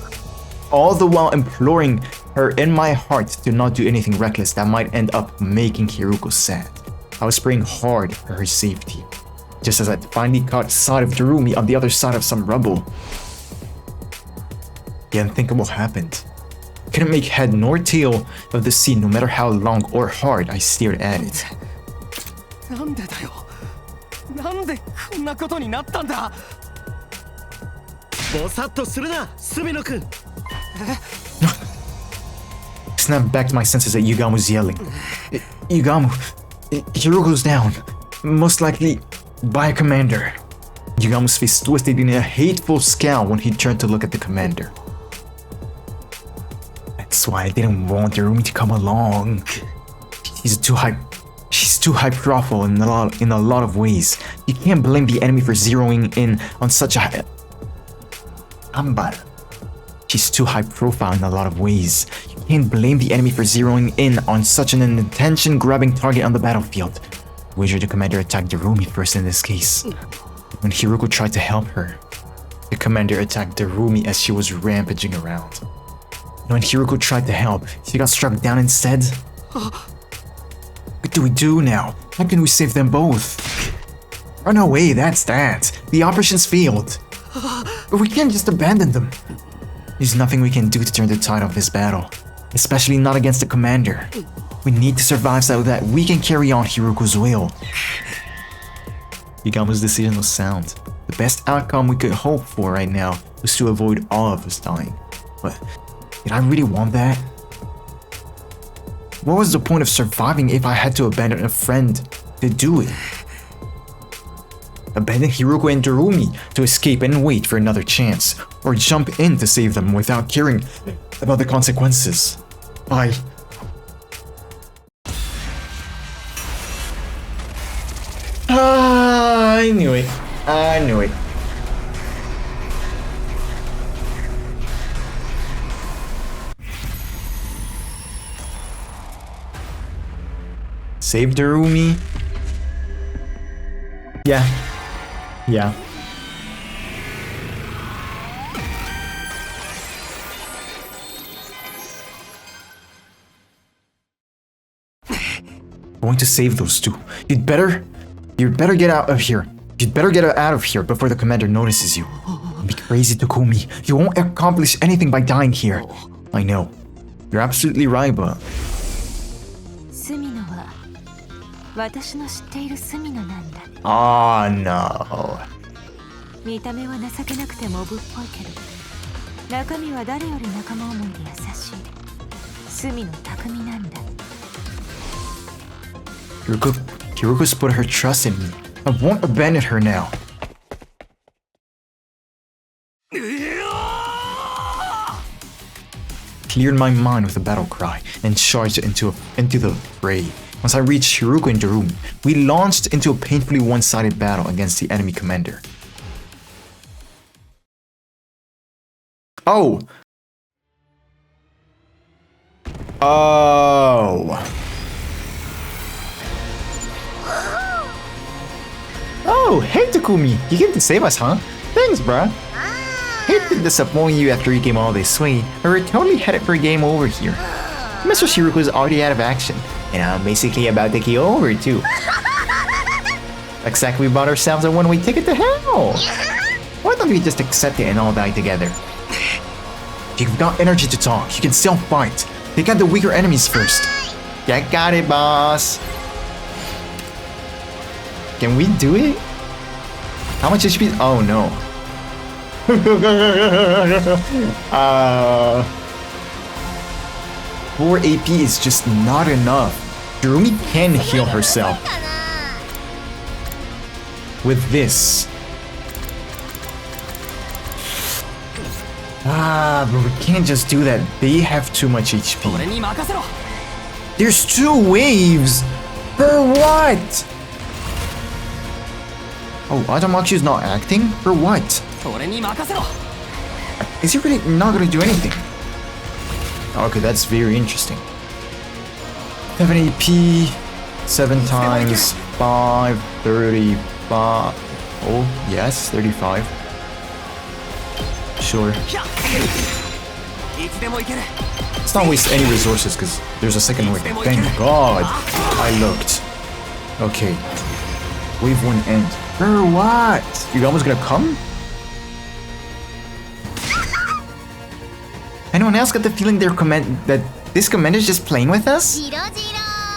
all the while imploring her in my heart to not do anything reckless that might end up making Hiruko sad. I was praying hard for her safety. Just as I finally caught sight of Darumi on the other side of some rubble, the unthinkable happened. I couldn't make head nor tail of the scene no matter how long or hard I stared at it. Snapped back to my senses at Yugamu's yelling. Yugamu, Hiruko's down. Most likely by a commander. Yugamu's face twisted in a hateful scowl when he turned to look at the commander. That's why I didn't want Darumi to come along. She's too high-profile in a lot of ways. You can't blame the enemy for zeroing in on such a She's too high-profile in a lot of ways. You can't blame the enemy for zeroing in on such an attention-grabbing target on the battlefield. Wager the commander attacked Darumi first in this case. When Hiruko tried to help her, the commander attacked Darumi as she was rampaging around. And when Hiruko tried to help, she got struck down instead. What do we do now? How can we save them both? Run away, that's that. The operation's failed. But we can't just abandon them. There's nothing we can do to turn the tide of this battle. Especially not against the commander. We need to survive so that we can carry on Hiruko's will. Yugamu's decision was sound. The best outcome we could hope for right now was to avoid all of us dying. But did I really want that? What was the point of surviving if I had to abandon a friend to do it? Abandon Hiruko and Darumi to escape and wait for another chance, or jump in to save them without caring about the consequences. I knew it. Save Darumi. Yeah. Yeah. Going to save those two. You'd better get out of here. You'd better get out of here before the commander notices you. Don't be crazy, Takumi. You won't accomplish anything by dying here. I know. You're absolutely right, but... スミノは私の知っているスミノなんだ。 Oh no. 見た目は情けなくてモブっぽいけど、中身は誰より仲間思いで優しい。スミノ匠なんだ。 Hiroko's put her trust in me. I won't abandon her now. Cleared my mind with a battle cry and charged into the fray. Once I reached Hiroko and Darumi, we launched into a painfully one-sided battle against the enemy commander. Oh! Oh! Oh, hey Takumi, you came to save us, huh? Thanks, bruh. Hate to disappoint you after you came all this way, but we're totally headed for a game over here. Mr. Shiroko is already out of action, and I'm basically about to key over too. Looks like we bought ourselves a one-way ticket to hell. Why don't we just accept it and all die together? If you've got energy to talk, you can still fight. Take out the weaker enemies first. Yeah, got it, boss. Can we do it? How much HP? Oh no. 4 AP is just not enough. Darumi can heal herself with this. But we can't just do that. They have too much HP. There's 2 waves! For what? Oh, Adamaku's not acting? For what? Is he really not gonna do anything? Okay, that's very interesting. 7 AP, 7 times 5, 35. Oh, yes, 35. Sure. Let's not waste any resources because there's a second wave. Thank God I looked. Okay. Wave 1 end. For what? You almost gonna come? Anyone else got the feeling that this commander's just playing with us?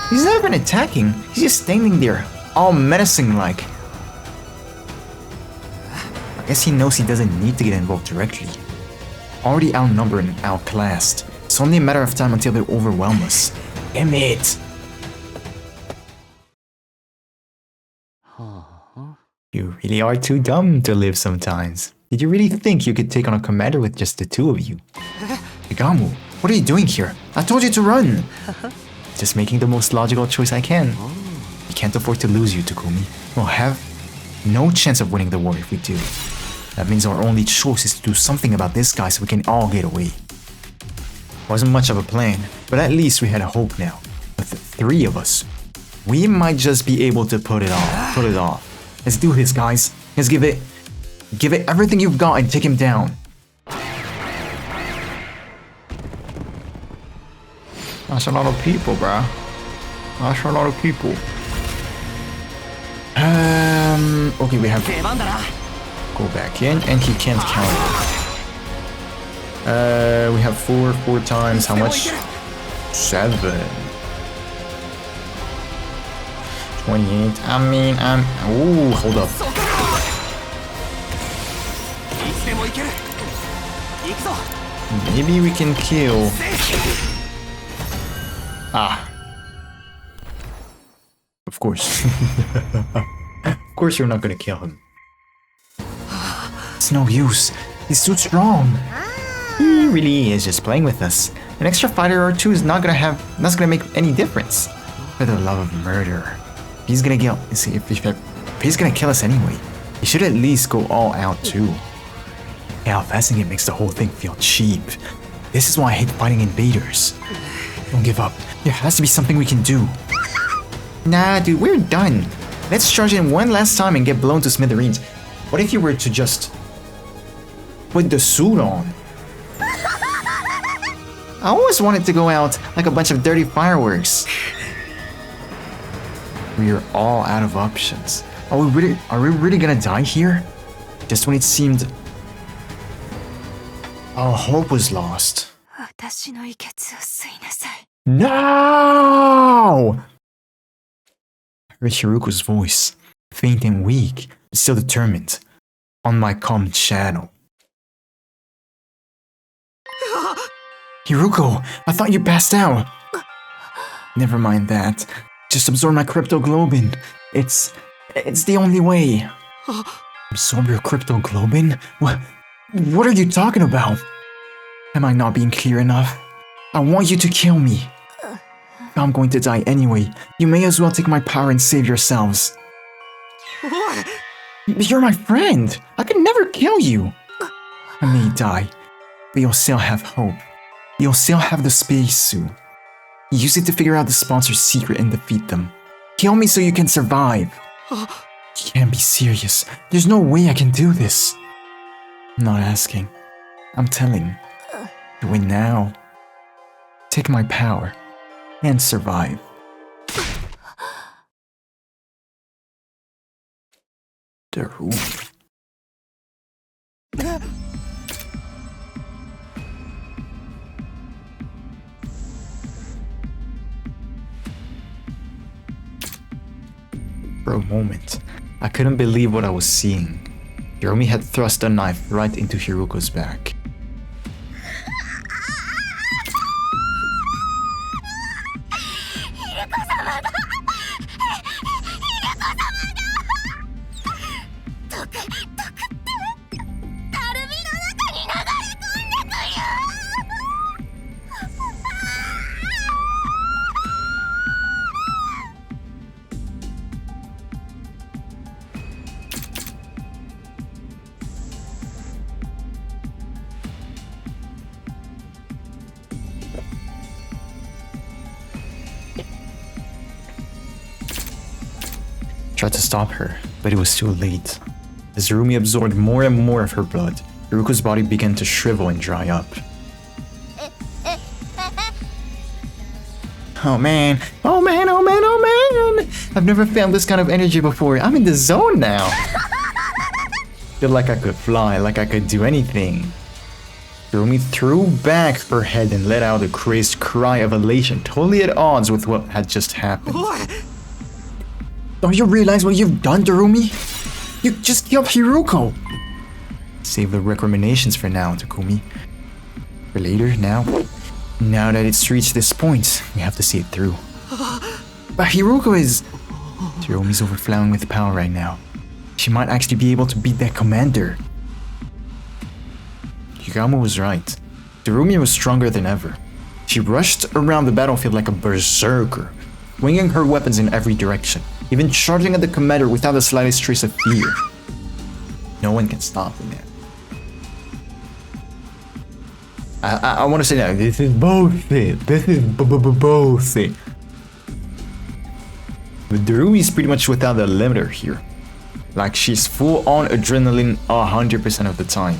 He's not even attacking. He's just standing there, all menacing like. I guess he knows he doesn't need to get involved directly. Already outnumbered and outclassed. It's only a matter of time until they overwhelm us. Damn it! You really are too dumb to live sometimes. Did you really think you could take on a commander with just the 2 of you? Igamu, what are you doing here? I told you to run! Just making the most logical choice I can. We can't afford to lose you, Takumi. We'll have no chance of winning the war if we do. That means our only choice is to do something about this guy so we can all get away. Wasn't much of a plan, but at least we had a hope now. With the 3 of us, we might just be able to pull it off. Let's do this, guys. Let's give it everything you've got and take him down. That's a lot of people, bruh. That's a lot of people. Okay, we have to go back in, and he can't counter. We have 4 times. How much? 7. 28. I mean, ooh, hold up. Maybe we can kill. Ah. Of course. Of course you're not gonna kill him. It's no use. He's too strong. He really is just playing with us. An extra fighter or 2 is not gonna make any difference. For the love of murder. He's gonna kill. See, if he's gonna kill us anyway, he should at least go all out too. Yeah, fasting it makes the whole thing feel cheap. This is why I hate fighting invaders. Don't give up. There has to be something we can do. Nah, dude, we're done. Let's charge in one last time and get blown to smithereens. What if you were to just put the suit on? I always wanted to go out like a bunch of dirty fireworks. We are all out of options. Are we really gonna die here? Just when it seemed our hope was lost. No! I heard Hiruko's voice, faint and weak, but still determined, on my comm channel. Hiruko, I thought you passed out. Never mind that. Just absorb my cryptoglobin. It's the only way. Absorb your cryptoglobin? What are you talking about? Am I not being clear enough? I want you to kill me. If I'm going to die anyway, you may as well take my power and save yourselves. You're my friend. I could never kill you. I may die, but you'll still have hope. You'll still have the spacesuit. Use it to figure out the sponsor's secret and defeat them. Kill me so you can survive. You can't be serious. There's no way I can do this. I'm not asking. I'm telling. Do it now. Take my power and survive. Darumi. For a moment, I couldn't believe what I was seeing. Darumi had thrust a knife right into Hiruko's back. Tried to stop her, but it was too late. As Darumi absorbed more and more of her blood, Hiruko's body began to shrivel and dry up. Oh man, oh man, oh man, oh man! I've never felt this kind of energy before. I'm in the zone now. Feel like I could fly, like I could do anything. Darumi threw back her head and let out a crazed cry of elation, totally at odds with what had just happened. Don't you realize what you've done, Darumi? You just killed Hiruko! Save the recriminations for now, Takumi. For later, now that it's reached this point, we have to see it through. But Hiruko is... Darumi's overflowing with power right now. She might actually be able to beat that commander. Yugamu was right. Darumi was stronger than ever. She rushed around the battlefield like a berserker, swinging her weapons in every direction, even charging at the commander without the slightest trace of fear. No one can stop her now. I want to say that this is bullshit. This is bullshit. But Darumi is pretty much without the limiter here. Like, she's full on adrenaline 100% of the time.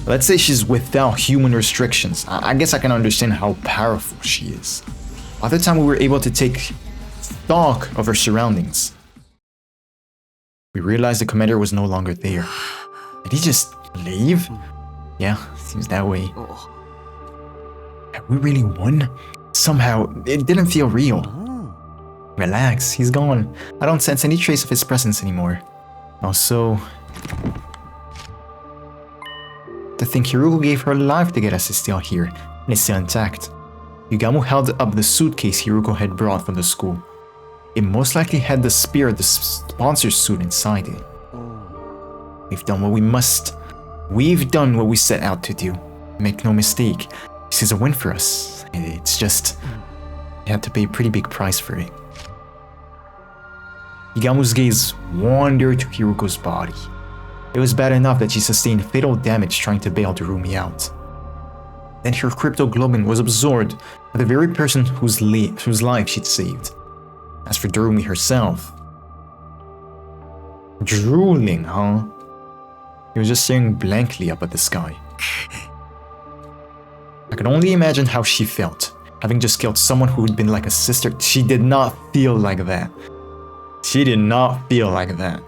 Let's say she's without human restrictions. I guess I can understand how powerful she is. By the time we were able to take stock of her surroundings, we realized the commander was no longer there. Did he just leave? Yeah, seems that way. Have we really won? Somehow, it didn't feel real. Relax, he's gone. I don't sense any trace of his presence anymore. Also, to think Hiruko gave her life to get us is still here, and it's still intact. Yugamu held up the suitcase Hiruko had brought from the school. It most likely had the spear of the sponsor's suit inside it. We've done what we must. We've done what we set out to do. Make no mistake, this is a win for us. It's just, we had to pay a pretty big price for it. Yugamu's gaze wandered to Hiruko's body. It was bad enough that she sustained fatal damage trying to bail Darumi out. Then her cryptoglobin was absorbed by the very person whose life she'd saved. As for Darumi herself, drooling, huh? He was just staring blankly up at the sky. I can only imagine how she felt, having just killed someone who had been like a sister. She did not feel like that. She did not feel like that.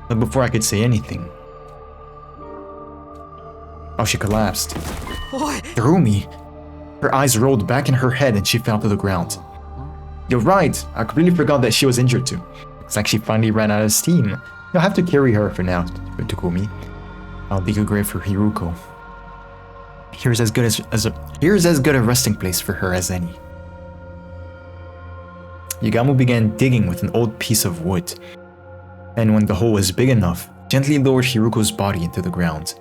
But before I could say anything... Oh, she collapsed. Darumi! Her eyes rolled back in her head and she fell to the ground. You're right, I completely forgot that she was injured too. It's like she finally ran out of steam. You'll have to carry her for now, Takumi. I'll dig a grave for Hiruko. Here's as good a resting place for her as any. Yugamu began digging with an old piece of wood, and when the hole was big enough, gently lowered Hiruko's body into the ground.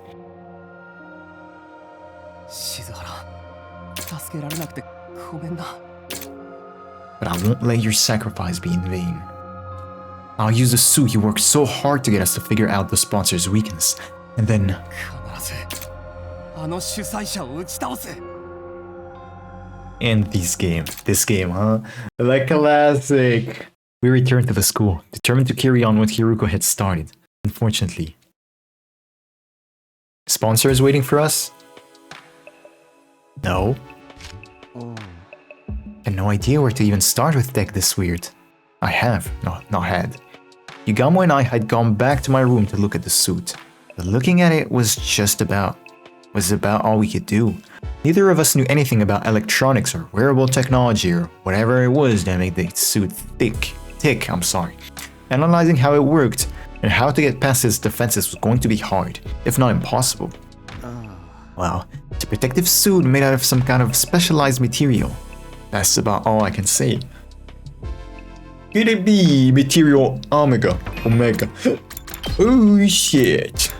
But I won't let your sacrifice be in vain. I'll use the suit you worked so hard to get us to figure out the sponsor's weakness, and then... And this game, huh? The classic! We returned to the school, determined to carry on what Hiruko had started. Unfortunately. Sponsor is waiting for us? No. And no idea where to even start with tech this weird. I have, not had. Yugamu and I had gone back to my room to look at the suit, but looking at it was about all we could do. Neither of us knew anything about electronics or wearable technology or whatever it was that made the suit tick. Analyzing how it worked and how to get past its defenses was going to be hard, if not impossible. Well, it's a protective suit made out of some kind of specialized material. That's about all I can say. Could it be material Omega? Oh shit.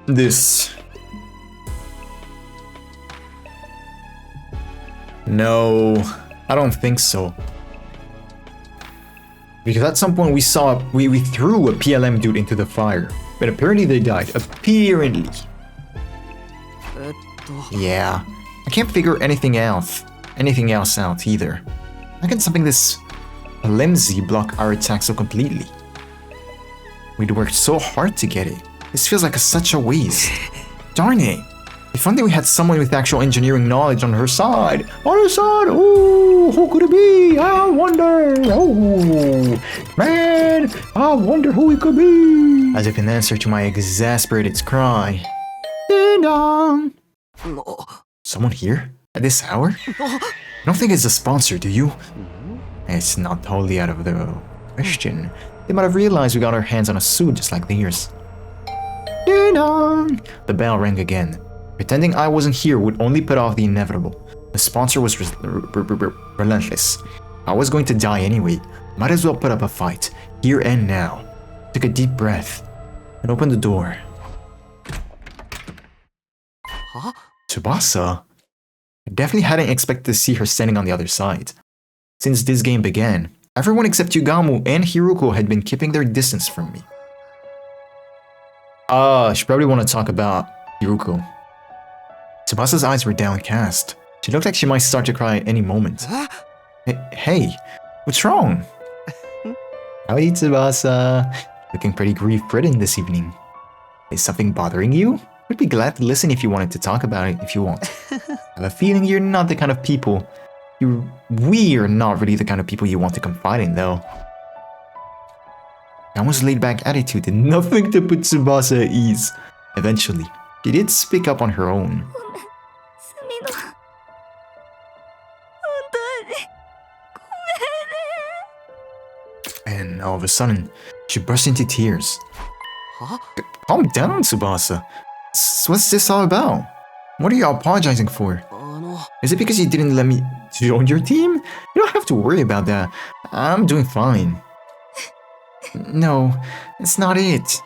This. No, I don't think so. Because at some point we threw a PLM dude into the fire, but apparently they died. Apparently. Yeah, I can't figure anything else out either. How can something this flimsy block our attack so completely? We'd worked so hard to get it. This feels like such a waste. Darn it. If only we had someone with actual engineering knowledge on her side. Oh, who could it be? I wonder. Oh, man, I wonder who it could be. As if in answer to my exasperated cry. Ding dong. Someone here? At this hour? I don't think it's a sponsor, do you? It's not totally out of the question. They might have realized we got our hands on a suit just like theirs. Ding dong. The bell rang again. Pretending I wasn't here would only put off the inevitable. The sponsor was relentless. I was going to die anyway. Might as well put up a fight, here and now. Took a deep breath and opened the door. Huh? Tsubasa? I definitely hadn't expected to see her standing on the other side. Since this game began, everyone except Yugamu and Hiruko had been keeping their distance from me. I should probably want to talk about Hiruko. Tsubasa's eyes were downcast. She looked like she might start to cry at any moment. Hey, what's wrong? Howdy, Tsubasa. Looking pretty grief-ridden this evening. Is something bothering you? I'd be glad to listen if you wanted to talk about it if you want. I have a feeling you're not the kind of people... We are not really the kind of people you want to confide in, though. Yamu's laid-back attitude did nothing to put Tsubasa at ease. Eventually, she did speak up on her own. And all of a sudden, she burst into tears. Huh? Calm down, Tsubasa. What's this all about? What are you apologizing for? Is it because you didn't let me join your team? You don't have to worry about that. I'm doing fine. No, it's not it.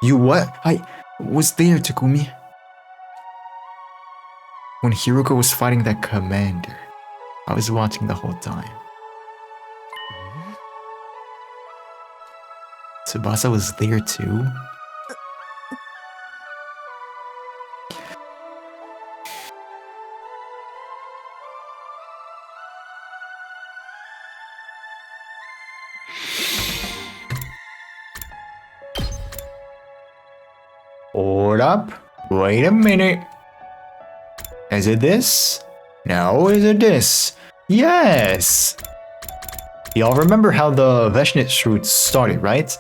You what? I was there, Takumi. When Hiruko was fighting that commander, I was watching the whole time. Tsubasa was there too? Hold up. Wait a minute. Is it this? No, is it this? Yes! Y'all remember how the Veshnit route started, right?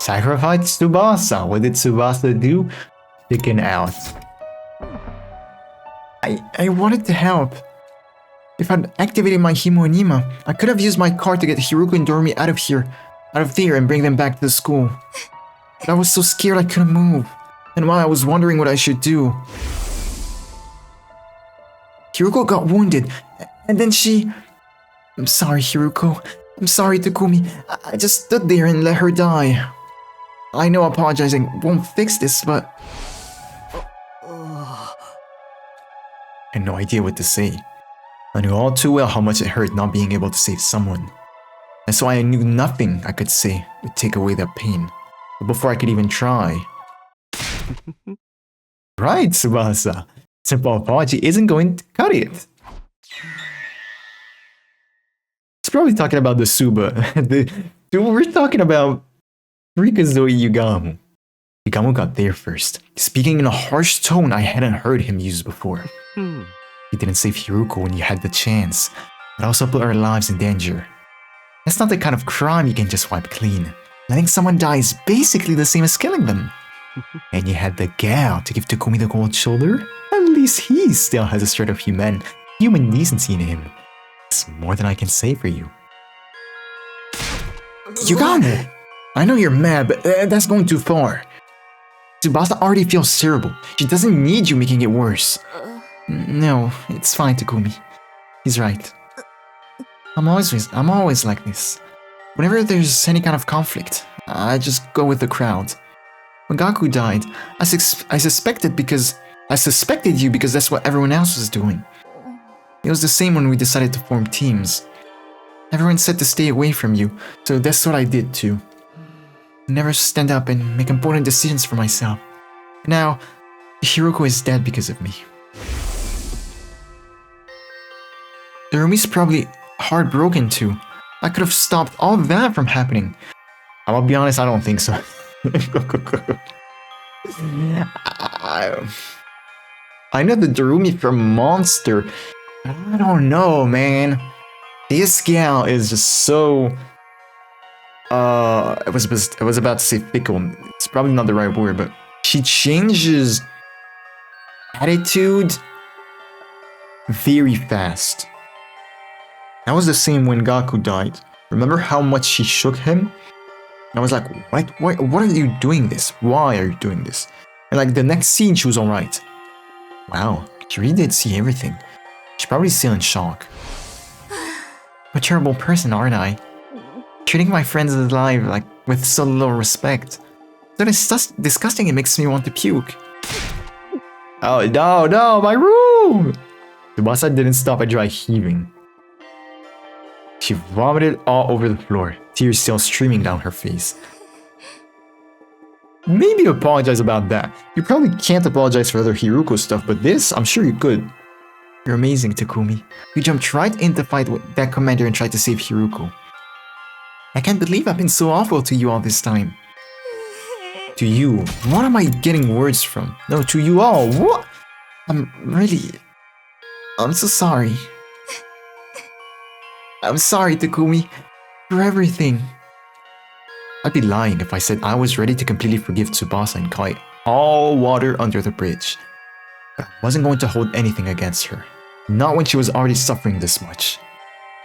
Sacrifice Tsubasa. What did Tsubasa do? Chicken out. I wanted to help. If I'd activated my Himoenima, I could have used my car to get Hiruko and Darumi out of there and bring them back to the school. But I was so scared I couldn't move. And while I was wondering what I should do, Hiruko got wounded, and then she... I'm sorry, Hiruko. I'm sorry, Takumi. I just stood there and let her die. I know apologizing won't fix this, but... I had no idea what to say. I knew all too well how much it hurt not being able to save someone. And so I knew nothing I could say would take away that pain. But before I could even try... Right, Tsubasa. Simple apology isn't going to cut it. He's probably talking about the Suba. We're talking about Rikazoi Yugamu. Yugamu got there first, speaking in a harsh tone I hadn't heard him use before. You didn't save Hiruko when you had the chance, but also put our lives in danger. That's not the kind of crime you can just wipe clean. Letting someone die is basically the same as killing them. And you had the gal to give Takumi the cold shoulder? At least he still has a shred of human decency in him. It's more than I can say for you. Yugamu! I know you're mad, but that's going too far. Tsubasa already feels terrible. She doesn't need you making it worse. No, it's fine, Takumi. He's right. I'm always like this. Whenever there's any kind of conflict, I just go with the crowd. When Gaku died, I suspected you because that's what everyone else was doing. It was the same when we decided to form teams. Everyone said to stay away from you, so that's what I did too. Never stand up and make important decisions for myself. Now, Hiruko is dead because of me. Darumi's probably heartbroken too. I could have stopped all that from happening. I'll be honest, I don't think so. I know the Darumi from Monster. I don't know, man. This gal is just so... I was about to say fickle. It's probably not the right word, but she changes attitude very fast. That was the same when Gaku died. Remember how much she shook him? And I was like, what are you doing this? Why are you doing this? And like the next scene, she was alright. Wow, she really did see everything. She's probably still in shock. I'm a terrible person, aren't I? Treating my friends alive like with so little respect. So disgusting it makes me want to puke. Oh no, my room! Tsubasa didn't stop at dry heaving. She vomited all over the floor, tears still streaming down her face. Maybe apologize about that. You probably can't apologize for other Hiruko stuff, but this, I'm sure you could. You're amazing, Takumi. You jumped right in to fight with that commander and tried to save Hiruko. I can't believe I've been so awful to you all this time. To you? What am I getting words from? No, to you all. What? I'm so sorry. I'm sorry, Takumi, for everything. I'd be lying if I said I was ready to completely forgive Tsubasa and Kai all water under the bridge. But I wasn't going to hold anything against her. Not when she was already suffering this much.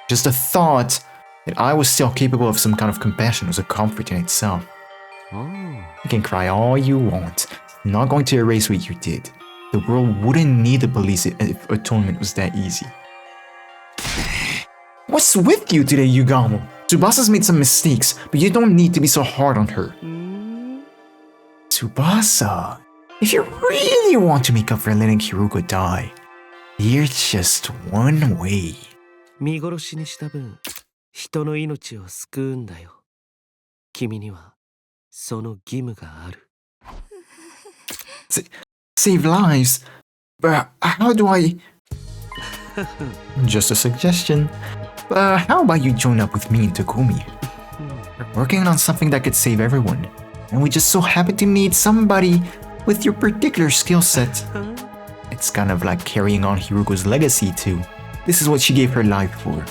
Just the thought that I was still capable of some kind of compassion was a comfort in itself. You can cry all you want. It's not going to erase what you did. The world wouldn't need the police if atonement was that easy. What's with you today, Yugamu? Tsubasa's made some mistakes, but you don't need to be so hard on her. Tsubasa, if you really want to make up for letting Hiruko die, here's just one way. 見殺しにした分、人の命を救うんだよ。君にはその義務がある。Save lives? But how do I... Just a suggestion. But how about you join up with me and Takumi? We're working on something that could save everyone. and we just so happen to need somebody with your particular skill set. It's kind of like carrying on Hiruko's legacy too. This is what she gave her life for.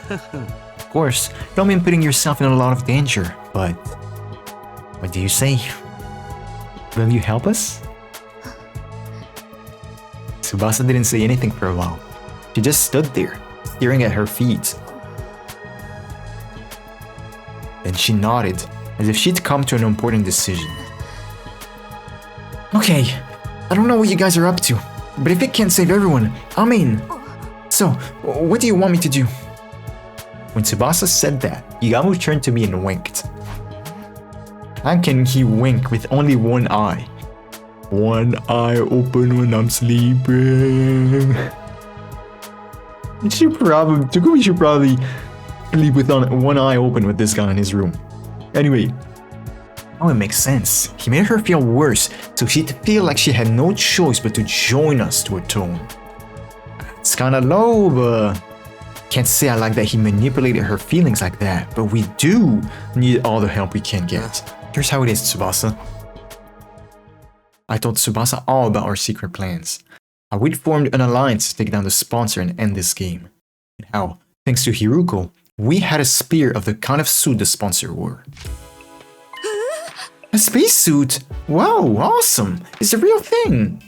Of course, you don't mean putting yourself in a lot of danger, but what do you say? Will you help us? Tsubasa didn't say anything for a while. She just stood there, staring at her feet. Then she nodded, as if she'd come to an important decision. Okay, I don't know what you guys are up to, but if it can't save everyone, I'm in. So, what do you want me to do? When Tsubasa said that, Igamu turned to me and winked. How can he wink with only one eye? One eye open when I'm sleeping. Takumi should probably sleep with one eye open with this guy in his room. Anyway, oh, it makes sense. He made her feel worse, so she'd feel like she had no choice but to join us to atone. It's kinda low, but can't say I like that he manipulated her feelings like that, but we do need all the help we can get. Here's how it is, Tsubasa. I told Tsubasa all about our secret plans. How we'd formed an alliance to take down the sponsor and end this game. And how, thanks to Hiruko, we had a spear of the kind of suit the sponsor wore. A spacesuit? Wow, awesome! It's a real thing!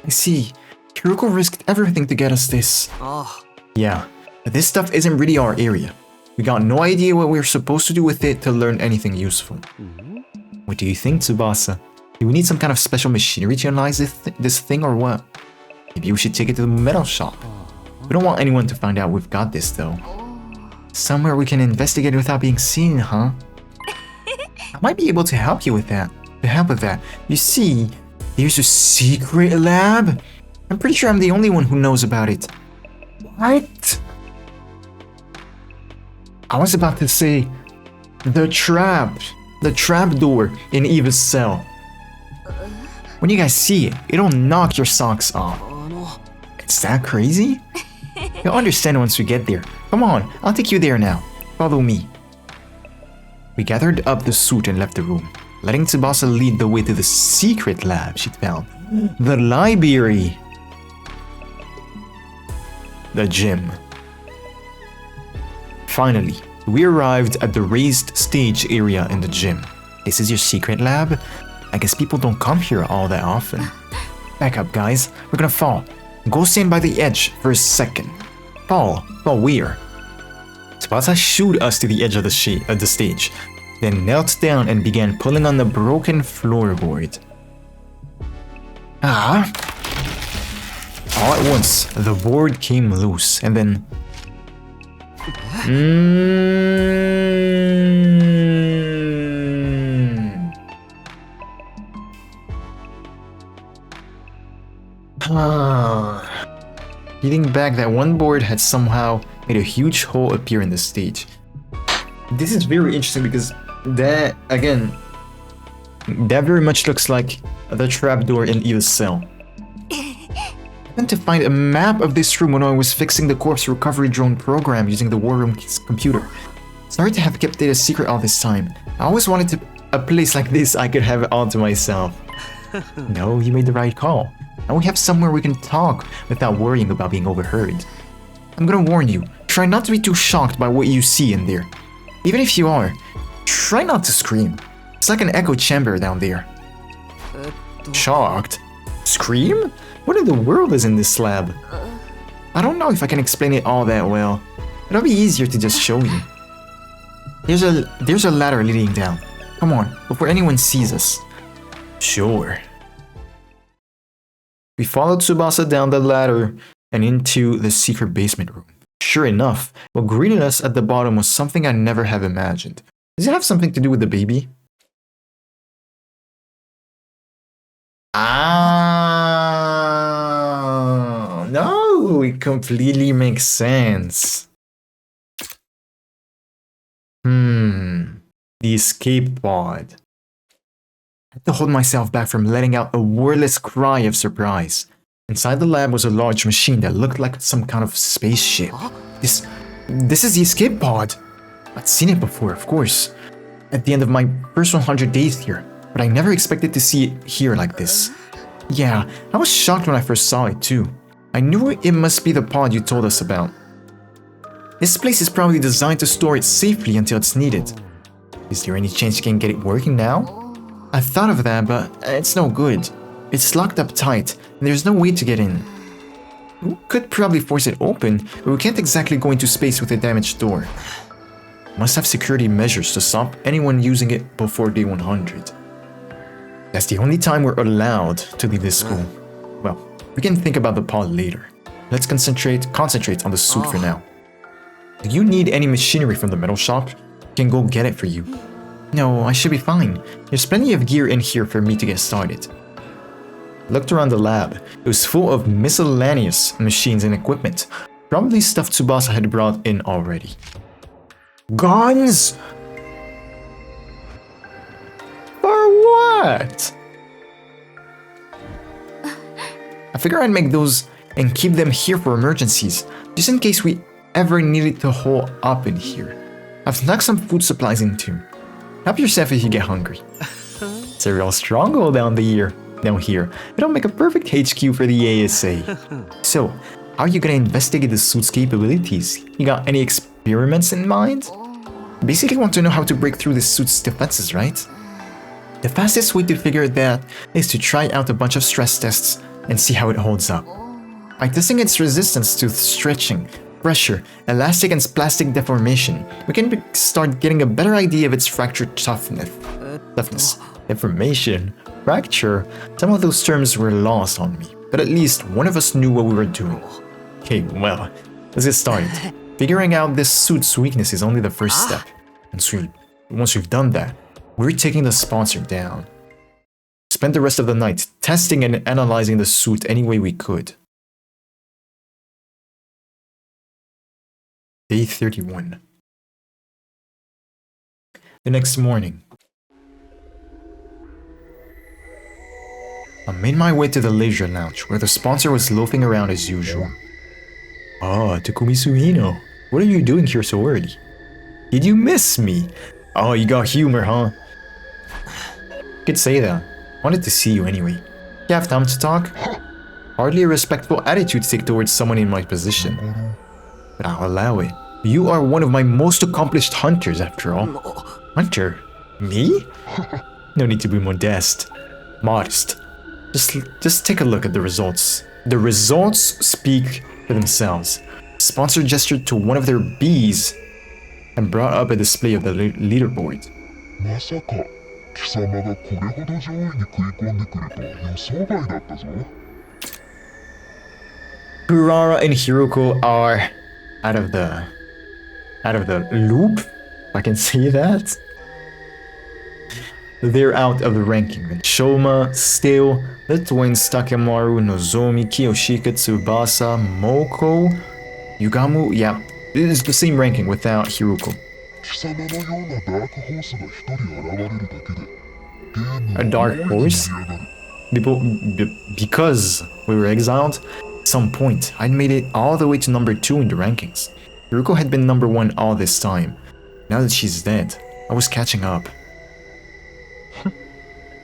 I see. Hiruko risked everything to get us this. Yeah, but this stuff isn't really our area. We got no idea what we're supposed to do with it to learn anything useful. What do you think, Tsubasa? Do we need some kind of special machinery to analyze this thing or what? Maybe we should take it to the metal shop. We don't want anyone to find out we've got this though. Somewhere we can investigate without being seen, huh? I might be able to help you with that. You see, there's a secret lab. I'm pretty sure I'm the only one who knows about it. What? I was about to say, the trap door in Eva's cell. When you guys see it, it'll knock your socks off. It's that crazy? You'll understand once we get there. Come on, I'll take you there now. Follow me. We gathered up the suit and left the room, letting Tsubasa lead the way to the secret lab she'd found. The library. The gym. Finally, we arrived at the raised stage area in the gym. This is your secret lab? I guess people don't come here all that often. Back up, guys. We're gonna fall. Go stand by the edge for a second. Fall where? Tsubasa shooed us to the edge of the stage, then knelt down and began pulling on the broken floorboard. All at once, the board came loose, and then... Getting back, that one board had somehow made a huge hole appear in the stage. This is very interesting because that, again, that very much looks like the trapdoor in Eva's cell. I happened to find a map of this room when I was fixing the corpse recovery drone program using the war room's computer. Sorry to have kept it a secret all this time. I always wanted a place like this I could have it all to myself. No, you made the right call. Now we have somewhere we can talk without worrying about being overheard. I'm gonna warn you, try not to be too shocked by what you see in there. Even if you are, try not to scream. It's like an echo chamber down there. Shocked? Scream? What in the world is in this lab? I don't know if I can explain it all that well. It'll be easier to just show you. There's a ladder leading down. Come on, before anyone sees us. Sure. We followed Tsubasa down the ladder and into the secret basement room. Sure enough, what greeted us at the bottom was something I never have imagined. Does it have something to do with the baby? No, it completely makes sense. The escape pod. I had to hold myself back from letting out a wordless cry of surprise. Inside the lab was a large machine that looked like some kind of spaceship. This is the escape pod. I'd seen it before, of course. At the end of my first 100 days here, but I never expected to see it here like this. Yeah, I was shocked when I first saw it too. I knew it must be the pod you told us about. This place is probably designed to store it safely until it's needed. Is there any chance you can get it working now? I thought of that, but it's no good. It's locked up tight, and there's no way to get in. We could probably force it open, but we can't exactly go into space with a damaged door. Must have security measures to stop anyone using it before day 100. That's the only time we're allowed to leave this school. Well, we can think about the pod later. Let's concentrate on the suit for now. Do you need any machinery from the metal shop? I can go get it for you. No, I should be fine. There's plenty of gear in here for me to get started. Looked around the lab. It was full of miscellaneous machines and equipment. Probably stuff Tsubasa had brought in already. Guns? For what? I figure I'd make those and keep them here for emergencies, just in case we ever needed to hole up in here. I've snuck some food supplies in too. Help yourself if you get hungry. It's a real stronghold down here. It'll make a perfect HQ for the ASA. So, how are you gonna investigate the suit's capabilities? You got any experiments in mind? Basically want to know how to break through the suit's defenses, right? The fastest way to figure that is to try out a bunch of stress tests and see how it holds up. By testing its resistance to stretching, pressure, elastic and plastic deformation, we can start getting a better idea of its fracture toughness. Deformation, fracture, some of those terms were lost on me, but at least one of us knew what we were doing. Okay, well, let's get started. Figuring out this suit's weakness is only the first step. Once we've done that, we're taking the sponsor down. Spend the rest of the night testing and analyzing the suit any way we could. Day 31. The next morning, I made my way to the leisure lounge where the sponsor was loafing around as usual. Ah, Takumi Suhino, what are you doing here so early? Did you miss me? Oh, you got humor, huh? Could say that. Wanted to see you anyway. You have time to talk? Hardly a respectful attitude to take towards someone in my position. But I'll allow it. You are one of my most accomplished hunters, after all. Hunter? Me? No need to be modest. Modest. Just take a look at the results. The results speak for themselves. Sponsor gestured to one of their bees and brought up a display of the leaderboard. Kurara and Hiruko are out of the loop, if I can say that. They're out of the ranking. Shoma, still, the twins Takemaru, Nozomi, Kiyoshika, Tsubasa, Moko, Yugamu, yeah, it is the same ranking without Hiruko. A dark horse? Because we were exiled, at some point I'd made it all the way to number 2 in the rankings. Hiruko had been number 1 all this time. Now that she's dead, I was catching up.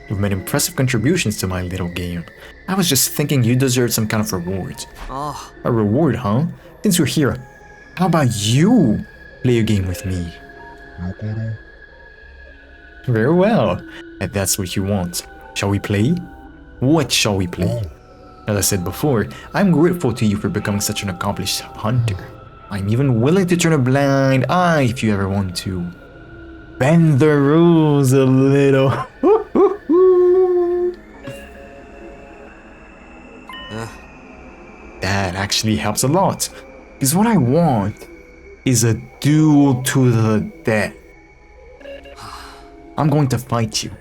You've made impressive contributions to my little game. I was just thinking you deserved some kind of reward. A reward, huh? Since you're here, how about you play a game with me? Very well, if that's what you want. Shall we play? What shall we play? As I said before, I'm grateful to you for becoming such an accomplished hunter. I'm even willing to turn a blind eye if you ever want to. Bend the rules a little. That actually helps a lot. Because what I want is a duel to the death. I'm going to fight you.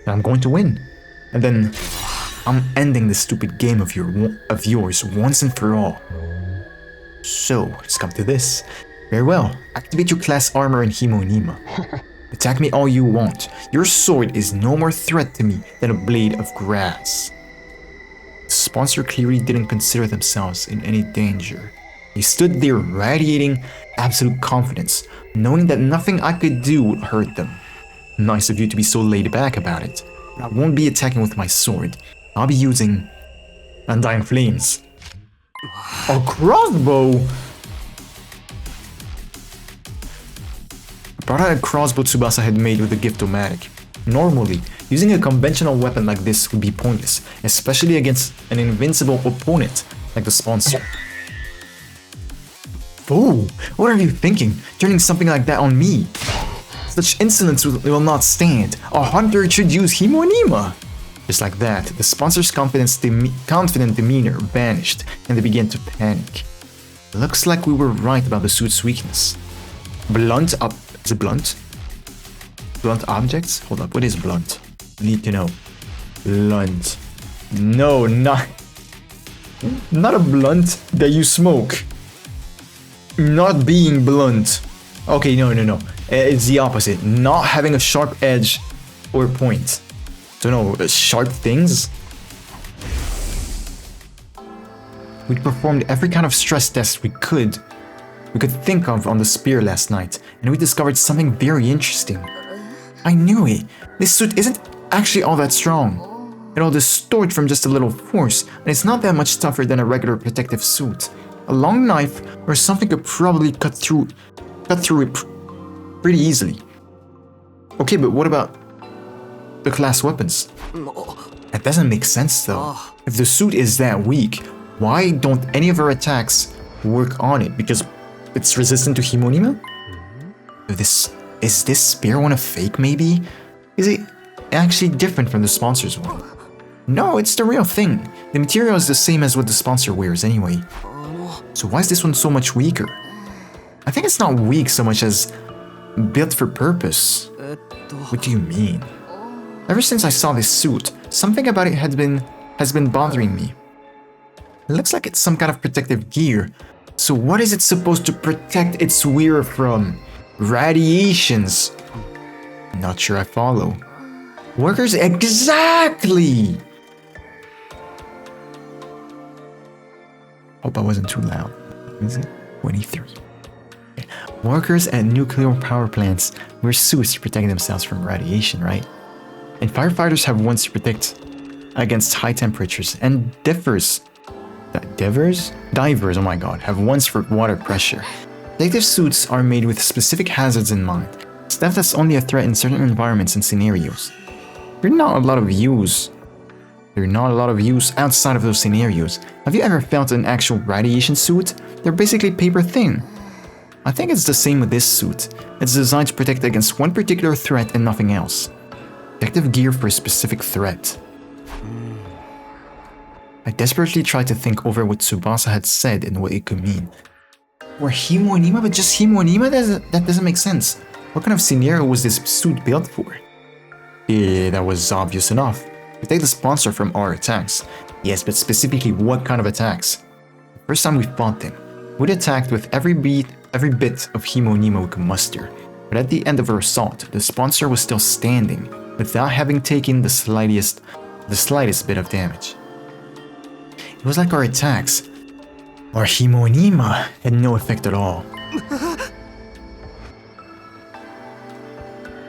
And I'm going to win. And then I'm ending this stupid game of yours once and for all. So, it's come to this. Very well. Activate your class armor and Himonima. Attack me all you want. Your sword is no more threat to me than a blade of grass. The sponsor clearly didn't consider themselves in any danger. They stood there radiating absolute confidence, knowing that nothing I could do would hurt them. Nice of you to be so laid back about it. I won't be attacking with my sword. I'll be using Undying Flames. A crossbow! I brought out a crossbow Tsubasa had made with a Gift-O-Matic. Normally, using a conventional weapon like this would be pointless, especially against an invincible opponent like the sponsor. Fool! What are you thinking? Turning something like that on me? Such insolence will not stand. A hunter should use Himonima! Just like that, the sponsor's confident demeanor vanished and they began to panic. Looks like we were right about the suit's weakness. Blunt up. Is it blunt? Blunt objects? Hold up, what is blunt? Need to know. Blunt. No, not a blunt that you smoke. Not being blunt. Okay, no. It's the opposite. Not having a sharp edge or point. So no, sharp things. We performed every kind of stress test we could think of on the spear last night, and we discovered something very interesting. I knew it. This suit isn't actually all that strong. It'll distort from just a little force, and it's not that much tougher than a regular protective suit. A long knife or something could probably cut through it pretty easily. Okay, but what about the class weapons? That doesn't make sense though. If the suit is that weak, why don't any of our attacks work on it? Because it's resistant to Himonima? Is this spear one a fake maybe? Is it actually different from the sponsor's one? No, it's the real thing. The material is the same as what the sponsor wears anyway. So why is this one so much weaker? I think it's not weak so much as built for purpose. What do you mean? Ever since I saw this suit, something about it has been bothering me. It looks like it's some kind of protective gear. So what is it supposed to protect its wearer from? Radiations. Not sure I follow. Workers, exactly! Hope I wasn't too loud. Is it? 23. Okay. Workers at nuclear power plants wear suits to protect themselves from radiation, right? And firefighters have ones to protect against high temperatures, and divers, oh my god, have ones for water pressure. Protective suits are made with specific hazards in mind. Stuff that's only a threat in certain environments and scenarios. There's not a lot of use outside of those scenarios. Have you ever felt an actual radiation suit? They're basically paper thin. I think it's the same with this suit. It's designed to protect against one particular threat and nothing else. Protective gear for a specific threat. I desperately tried to think over what Tsubasa had said and what it could mean. Or Himonima, but just Himonima? That doesn't make sense. What kind of scenario was this suit built for? Yeah, that was obvious enough. Protect the sponsor from our attacks. Yes, but specifically what kind of attacks? The first time we fought them, we'd attacked with every bit of Himonima we could muster. But at the end of our assault, the sponsor was still standing, without having taken the slightest bit of damage. It was like our attacks, our Himonima, had no effect at all.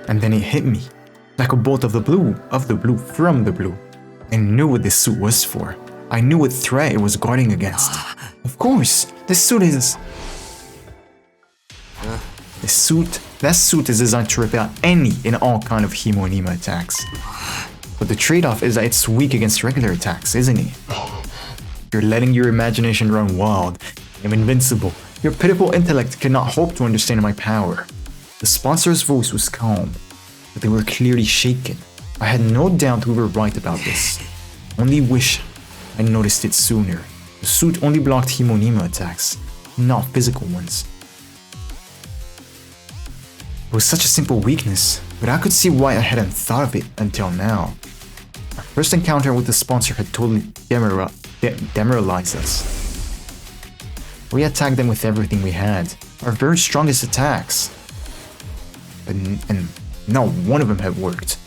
And then it hit me, like a bolt from the blue. I knew what this suit was for. I knew what threat it was guarding against. Of course, that suit is designed to repel any and all kind of Himonima attacks. But the trade-off is that it's weak against regular attacks, isn't it? You're letting your imagination run wild. I'm invincible. Your pitiful intellect cannot hope to understand my power. The sponsor's voice was calm, but they were clearly shaken. I had no doubt we were right about this. Only wish I noticed it sooner. The suit only blocked Himonima attacks, not physical ones. It was such a simple weakness, but I could see why I hadn't thought of it until now. Our first encounter with the sponsor had totally demoralized us. We attacked them with everything we had, our very strongest attacks. And not one of them had worked.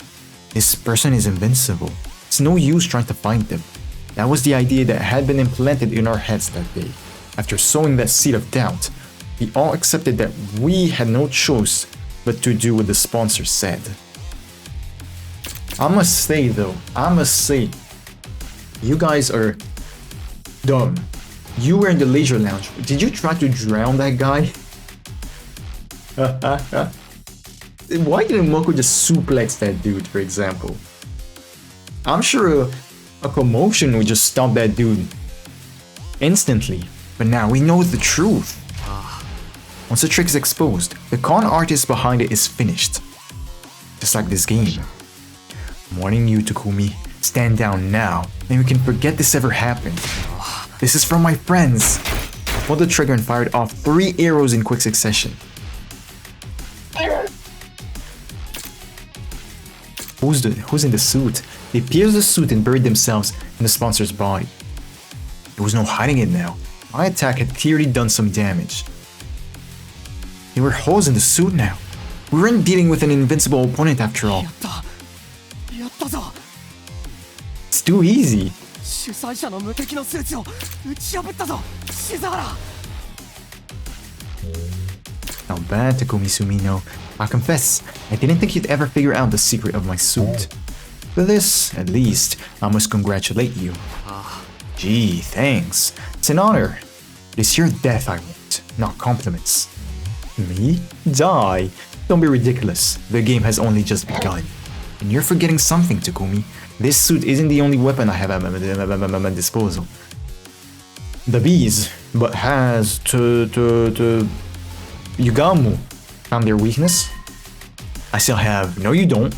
This person is invincible. It's no use trying to fight them. That was the idea that had been implanted in our heads that day. After sowing that seed of doubt, we all accepted that we had no choice but to do what the sponsor said. I must say though, you guys are dumb. You were in the leisure lounge. Did you try to drown that guy? Why didn't Moko just suplex that dude, for example? I'm sure a commotion would just stop that dude instantly. But now we know the truth. Once the trick is exposed, the con artist behind it is finished. Just like this game. I'm warning you, Takumi. Stand down now, and we can forget this ever happened. This is from my friends. I pulled the trigger and fired off 3 arrows in quick succession. Who's in the suit? They pierced the suit and buried themselves in the sponsor's body. There was no hiding it now. My attack had clearly done some damage. There were holes in the suit now. We weren't dealing with an invincible opponent after all. It's too easy. Not bad, Takumi Sumino. I confess, I didn't think you'd ever figure out the secret of my suit. For this, at least, I must congratulate you. Gee, thanks. It's an honor. It's your death I want, not compliments. Me? Die? Don't be ridiculous. The game has only just begun. And you're forgetting something, Takumi. This suit isn't the only weapon I have at my disposal. The bees, but has to Yugamu found their weakness? I still have. No, you don't.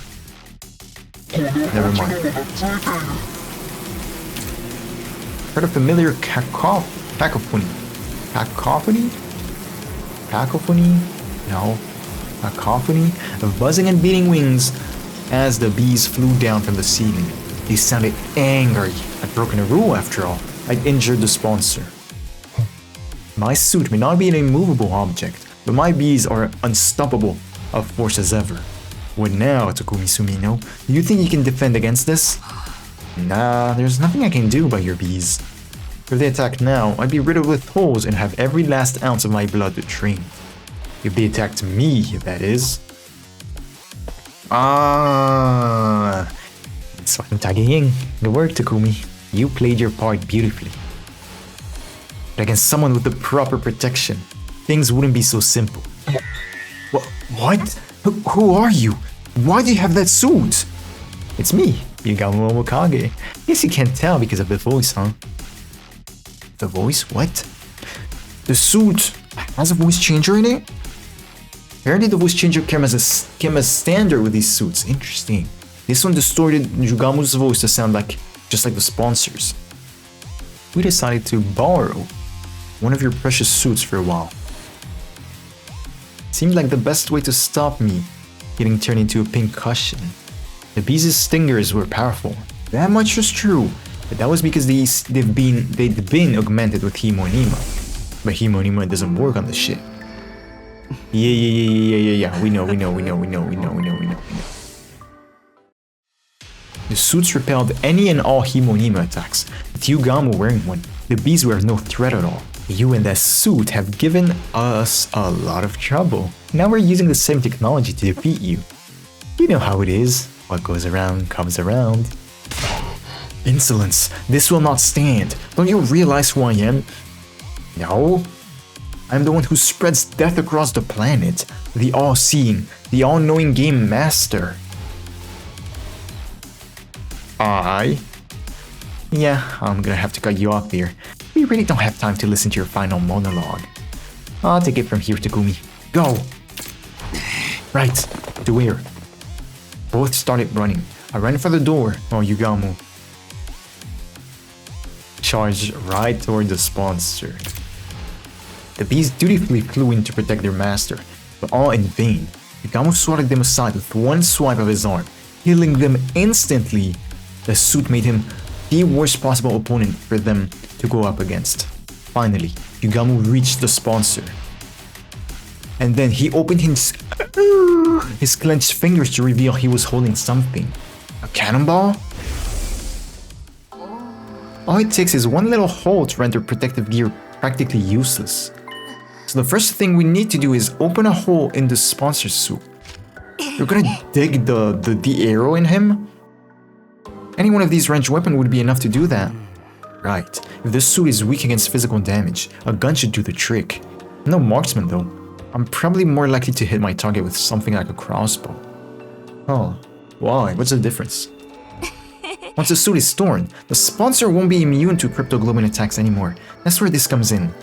Never mind. Heard a familiar cacophony. Cacophony? Cacophony? No. Cacophony of buzzing and beating wings as the bees flew down from the ceiling. They sounded angry. I'd broken a rule after all. I'd injured the sponsor. My suit may not be an immovable object, but my bees are unstoppable of force as ever. What now, Takumi Sumino? Do you think you can defend against this? Nah, there's nothing I can do about your bees. If they attack now, I'd be riddled with holes and have every last ounce of my blood to drain. If they attacked me, that is. That's what I'm tagging. Good work, Takumi. You played your part beautifully. But against someone with the proper protection, things wouldn't be so simple. What? Who are you? Why do you have that suit? It's me, Yugamu Omokage. Guess you can't tell because of the voice, huh? The voice? What? The suit has a voice changer in it? Apparently the voice changer came as standard with these suits. Interesting. This one distorted Yugamu's voice to sound just like the sponsors. We decided to borrow one of your precious suits for a while. Seemed like the best way to stop me getting turned into a pink cushion. The bees' stingers were powerful. That much was true, but that was because they'd been augmented with Himonima. But Himonima doesn't work on the ship. Yeah. We know. The suits repelled any and all Himonima attacks, with Yugamu wearing one. The bees were no threat at all. You and that suit have given us a lot of trouble. Now we're using the same technology to defeat you. You know how it is. What goes around comes around. Insolence. This will not stand. Don't you realize who I am? No. I'm the one who spreads death across the planet. The all-seeing, the all-knowing game master. Yeah, I'm gonna have to cut you off here. We really don't have time to listen to your final monologue. I'll take it from here, Takumi. Go! Right, to where? Both started running. I ran for the door while Yugamu charged right toward the sponsor. The bees dutifully flew in to protect their master, but all in vain. Yugamu swatted them aside with one swipe of his arm, healing them instantly. The suit made him the worst possible opponent for them to go up against. Finally, Yugamu reached the sponsor. And then he opened his clenched fingers to reveal he was holding something. A cannonball? All it takes is one little hole to render protective gear practically useless. So the first thing we need to do is open a hole in the sponsor's suit. You're gonna dig the arrow in him? Any one of these ranged weapons would be enough to do that. Right. If this suit is weak against physical damage, a gun should do the trick. No marksman though. I'm probably more likely to hit my target with something like a crossbow. Oh, why? What's the difference? Once the suit is torn, the sponsor won't be immune to cryptoglobin attacks anymore. That's where this comes in.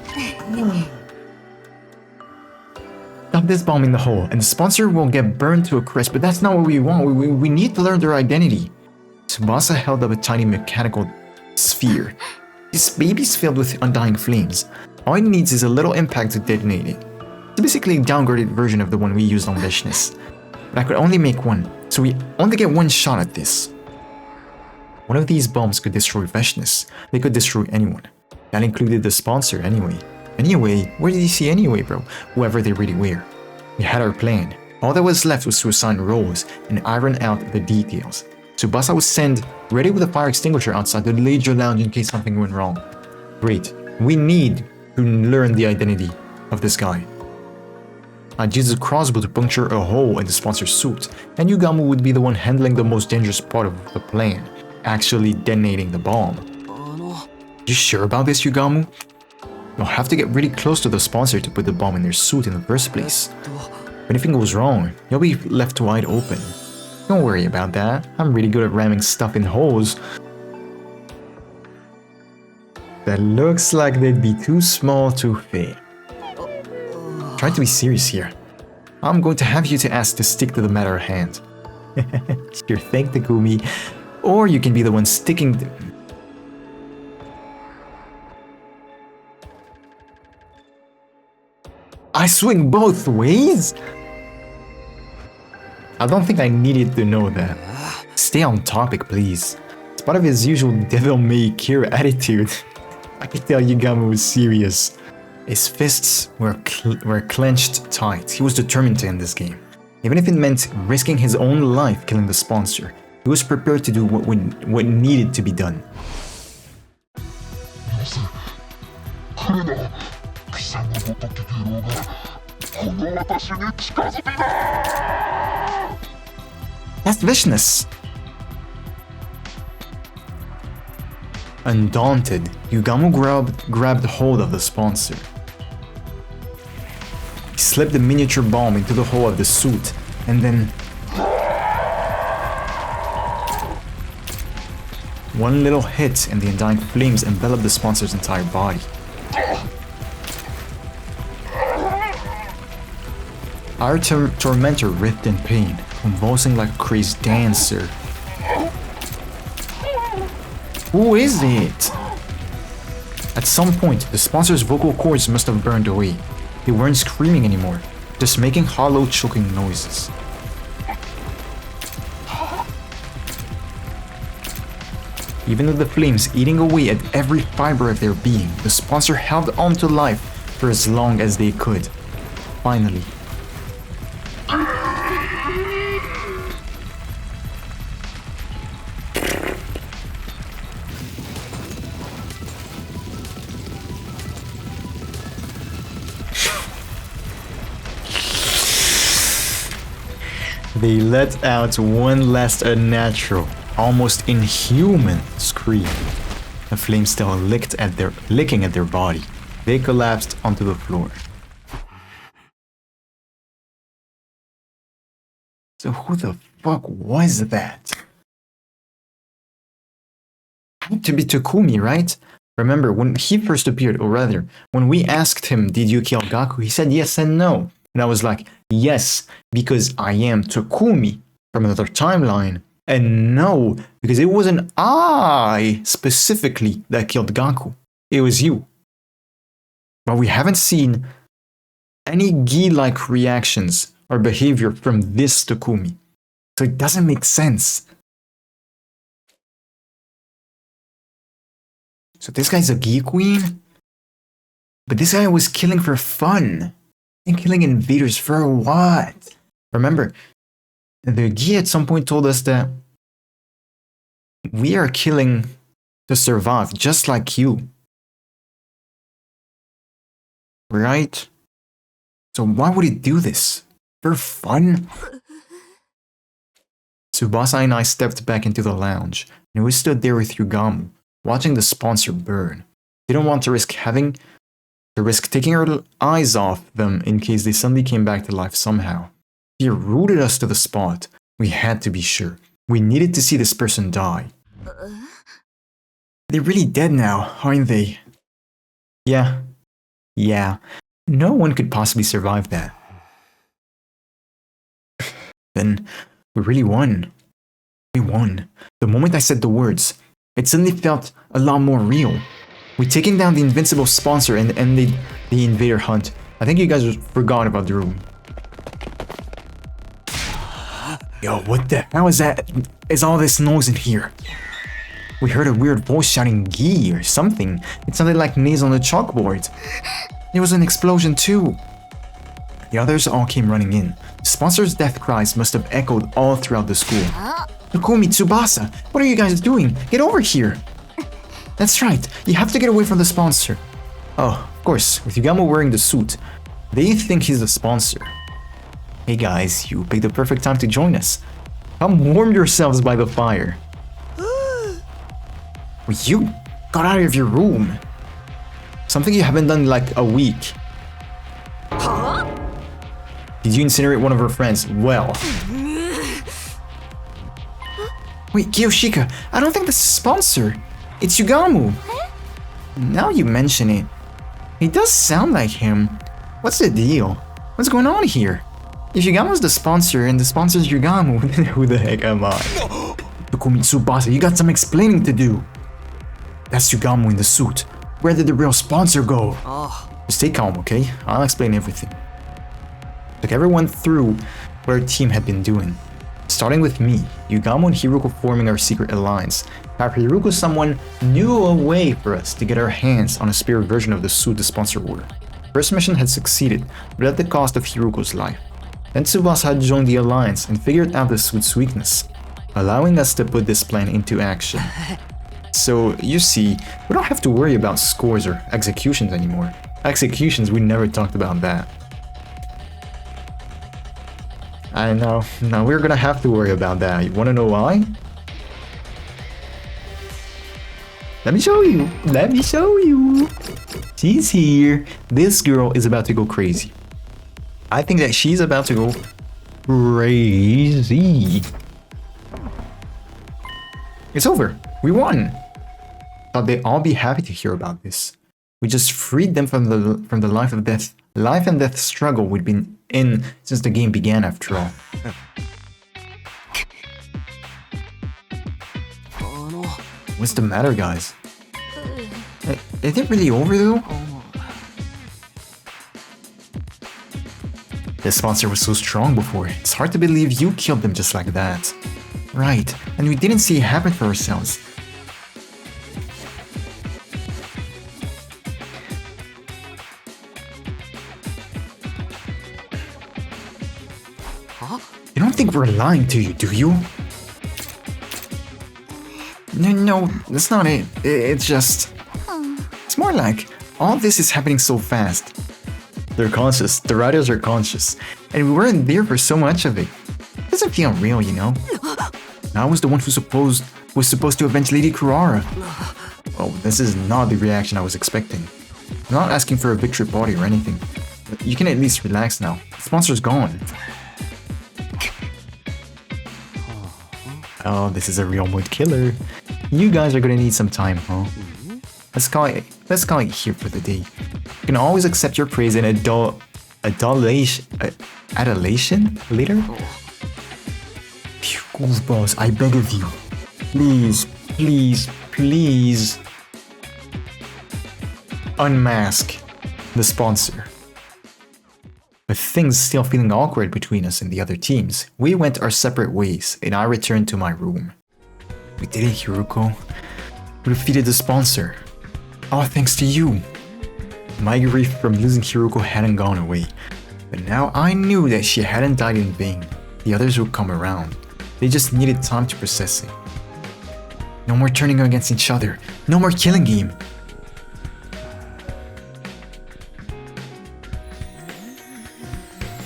Dump this bomb in the hole, and the sponsor will get burned to a crisp, but that's not what we want. We need to learn their identity. Tsubasa held up a tiny mechanical sphere. This baby's filled with undying flames. All it needs is a little impact to detonate it. It's basically a downgraded version of the one we used on Vishnis. But I could only make one, so we only get one shot at this. One of these bombs could destroy Vishnis. They could destroy anyone. That included the sponsor anyway. Anyway, where did he see anyway, bro? Whoever they really were. We had our plan. All that was left was to assign roles and iron out the details. Tsubasa was sent ready with a fire extinguisher outside the leisure lounge in case something went wrong. Great. We need to learn the identity of this guy. I'd use a crossbow to puncture a hole in the sponsor's suit, and Yugamu would be the one handling the most dangerous part of the plan, actually detonating the bomb. You sure about this, Yugamu? You'll have to get really close to the sponsor to put the bomb in their suit in the first place. If anything goes wrong, you'll be left wide open. Don't worry about that. I'm really good at ramming stuff in holes. That looks like they'd be too small to fit. Try to be serious here. I'm going to have you to ask to stick to the matter at hand. Sure thing, Takumi. Or you can be the one sticking to... I swing both ways? I don't think I needed to know that. Stay on topic, please. It's part of his usual devil-may-care attitude. I could tell Yugamu was serious. His fists were clenched tight. He was determined to end this game. Even if it meant risking his own life killing the sponsor, he was prepared to do what needed to be done. That's Vishnis! Undaunted, Yugamu grabbed hold of the sponsor. He slipped the miniature bomb into the hole of the suit, and then... one little hit and the undying flames enveloped the sponsor's entire body. Our tormentor writhed in pain, convulsing like a crazed dancer. Who is it? At some point, the sponsor's vocal cords must have burned away. They weren't screaming anymore, just making hollow, choking noises. Even with the flames eating away at every fiber of their being, the sponsor held on to life for as long as they could. Finally. They let out one last unnatural, almost inhuman scream. The flames still licking at their body. They collapsed onto the floor. So who the fuck was that? Had to be Takumi, right? Remember, when he first appeared, or rather, when we asked him, did you kill Gaku? He said yes and no. And I was like, yes, because I am Takumi from another timeline. And no, because it wasn't I specifically that killed Gaku. It was you. But we haven't seen any Gi-like reactions or behavior from this Takumi. So it doesn't make sense. So this guy's a Gi queen? But this guy was killing for fun. And killing invaders for what? Remember, the Gi at some point told us that we are killing to survive, just like you. Right? So why would he do this? For fun? Tsubasa and I stepped back into the lounge. and we stood there with Yugamu, watching the sponsor burn. Didn't want to risk taking our eyes off them in case they suddenly came back to life somehow. Fear rooted us to the spot. We had to be sure. We needed to see this person die. They're really dead now, aren't they? Yeah. No one could possibly survive that. Then, we really won. We won. The moment I said the words, it suddenly felt a lot more real. We taken down the invincible sponsor and ended the invader hunt. I think you guys forgot about the room. Yo, what the hell is that? Is all this noise in here? We heard a weird voice shouting "Gee" or something. It sounded like nails on the chalkboard. There was an explosion too. The others all came running in. The sponsor's death cries must have echoed all throughout the school. Takumi, Tsubasa, what are you guys doing? Get over here! That's right, you have to get away from the sponsor. Oh, of course, with Yugamu wearing the suit, they think he's the sponsor. Hey guys, you picked the perfect time to join us. Come warm yourselves by the fire. You got out of your room. Something you haven't done in like a week. Did you incinerate one of her friends? Well. Wait, Kiyoshika, I don't think that's a sponsor. It's Yugamu. Now you mention it. He does sound like him. What's the deal? What's going on here? If Yugamu's the sponsor and the sponsor's Yugamu, then who the heck am I? Takumi Tsubasa, you got some explaining to do. That's Yugamu in the suit. Where did the real sponsor go? Just stay calm, okay? I'll explain everything. Took everyone through what our team had been doing. Starting with me, Yugamu and Hiruko forming our secret alliance. After Hiruko, someone knew a way for us to get our hands on a spare version of the suit the sponsor wore. First mission had succeeded, but at the cost of Hiruko's life. Then Tsubasa had joined the alliance and figured out the suit's weakness, allowing us to put this plan into action. So, you see, we don't have to worry about scores or executions anymore. Executions, we never talked about that. I know, now we're gonna have to worry about that. You wanna know why? Let me show you. She's here. This girl is about to go crazy. I think that she's about to go crazy. It's over. We won. Thought they'd all be happy to hear about this. We just freed them from the life and death struggle we'd been in since the game began, after all. What's the matter, guys? Is it really over though? The sponsor was so strong before. It's hard to believe you killed them just like that. Right, and we didn't see it happen for ourselves. You don't think we're lying to you, do you? No, that's not it. It's just... It's more like, all this is happening so fast. They're conscious, the writers are conscious, and we weren't there for so much of it. It doesn't feel real, you know? I was the one who was supposed to avenge Lady Kurara. Oh, this is not the reaction I was expecting. I'm not asking for a victory party or anything. But you can at least relax now. The sponsor's gone. Oh, this is a real mood killer. You guys are gonna need some time, huh? Let's call it here for the day. You can always accept your praise in adulation later? Phew, goofballs, I beg of you. Please. Unmask the sponsor. With things still feeling awkward between us and the other teams, we went our separate ways and I returned to my room. We did it, Hiruko. We defeated the sponsor. All thanks to you. My grief from losing Hiruko hadn't gone away, but now I knew that she hadn't died in vain. The others would come around. They just needed time to process it. No more turning against each other. No more killing game.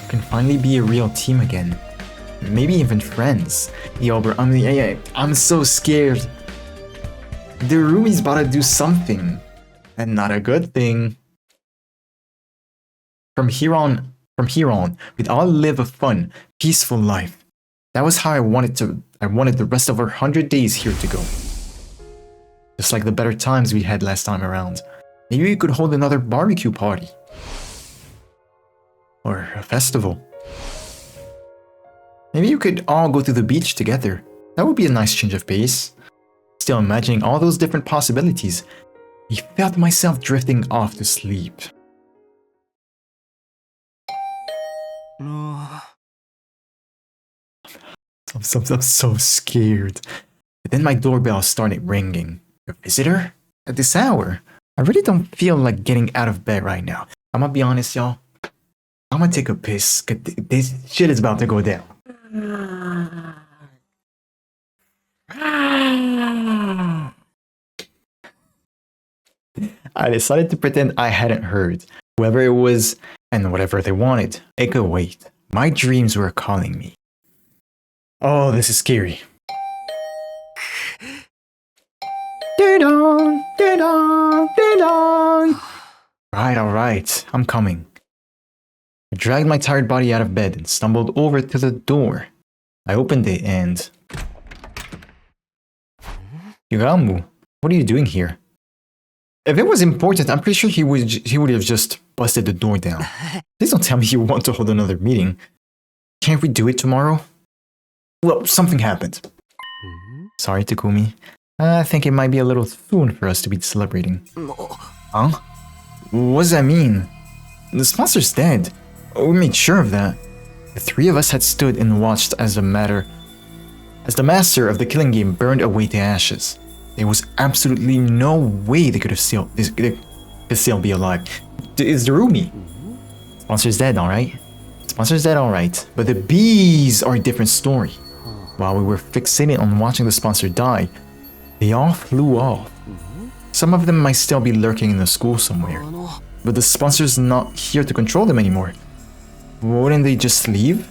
We can finally be a real team again. Maybe even friends. Yo, bro, I'm so scared. Darumi's about to do something. And not a good thing. From here on, we'd all live a fun, peaceful life. That was how I wanted the rest of our 100 days here to go. Just like the better times we had last time around. Maybe we could hold another barbecue party. Or a festival. Maybe you could all go to the beach together. That would be a nice change of pace. Still imagining all those different possibilities, I felt myself drifting off to sleep. I'm so scared. But then my doorbell started ringing. A visitor? At this hour? I really don't feel like getting out of bed right now. I'm gonna be honest, y'all. I'm gonna take a piss, cause this shit is about to go down. I decided to pretend I hadn't heard. Whoever it was, and whatever they wanted, it could wait. My dreams were calling me. Oh, this is scary. Ding-dong, ding-dong, ding-dong. Alright, I'm coming. I dragged my tired body out of bed and stumbled over to the door. I opened it and... Yuramu, what are you doing here? If it was important, I'm pretty sure he would have just busted the door down. Please don't tell me you want to hold another meeting. Can't we do it tomorrow? Well, something happened. Sorry, Takumi. I think it might be a little soon for us to be celebrating. Huh? What does that mean? The sponsor's dead. We made sure of that. The three of us had stood and watched as the master of the killing game burned away to ashes. There was absolutely no way they could still be alive. It's Darumi. Sponsor's dead, alright? Sponsor's dead, alright. But the bees are a different story. While we were fixated on watching the sponsor die, they all flew off. Some of them might still be lurking in the school somewhere. But the sponsor's not here to control them anymore. Wouldn't they just leave?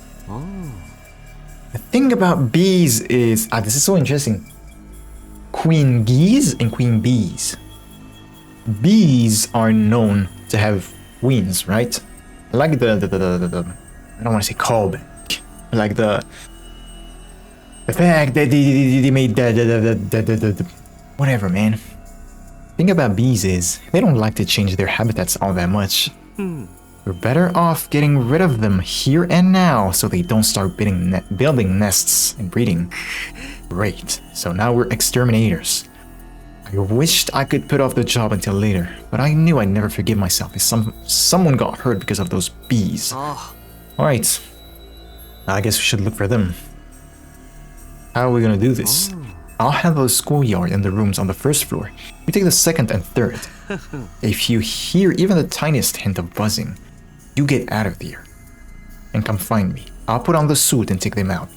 The thing about bees is... this is so interesting. Queen geese and queen bees. Bees are known to have queens, right? Like the I don't want to say callback. Like the fact that they made the whatever, man. Thing about bees is they don't like to change their habitats all that much. We're better off getting rid of them here and now so they don't start building nests and breeding. Great, so now we're exterminators. I wished I could put off the job until later, but I knew I'd never forgive myself if someone got hurt because of those bees. Alright, I guess we should look for them. How are we gonna do this? I'll handle the schoolyard and the rooms on the first floor. You take the second and third. If you hear even the tiniest hint of buzzing, you get out of there. And come find me. I'll put on the suit and take them out.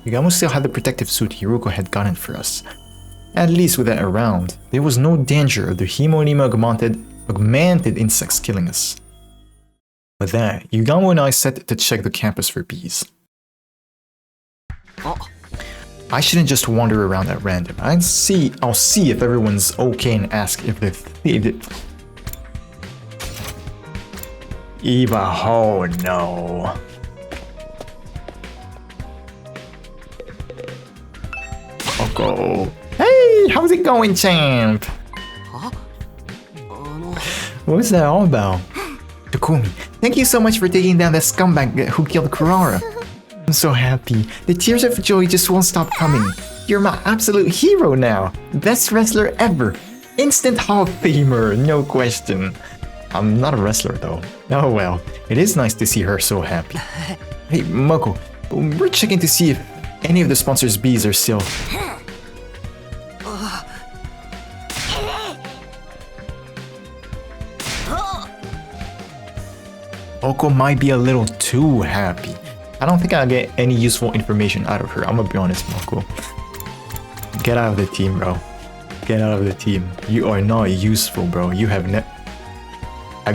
Yugamo still had the protective suit Hiruko had gotten for us. At least with that around, there was no danger of the Hemonema augmented insects killing us. With that, Yugamo and I set to check the campus for bees. I shouldn't just wander around at random. I'll see if everyone's okay and ask if they thieved it. Eva, oh no. Oko. Hey, how's it going, champ? What was that all about? Takumi, thank you so much for taking down that scumbag who killed Kurara. I'm so happy. The tears of joy just won't stop coming. You're my absolute hero now. Best wrestler ever. Instant Hall of Famer, no question. I'm not a wrestler though. Oh well, it is nice to see her so happy. Hey, Moko, we're checking to see if any of the sponsors' bees are still... Oko might be a little too happy. I don't think I'll get any useful information out of her. I'm gonna be honest, Moko. Get out of the team, bro. Get out of the team. You are not useful, bro. You have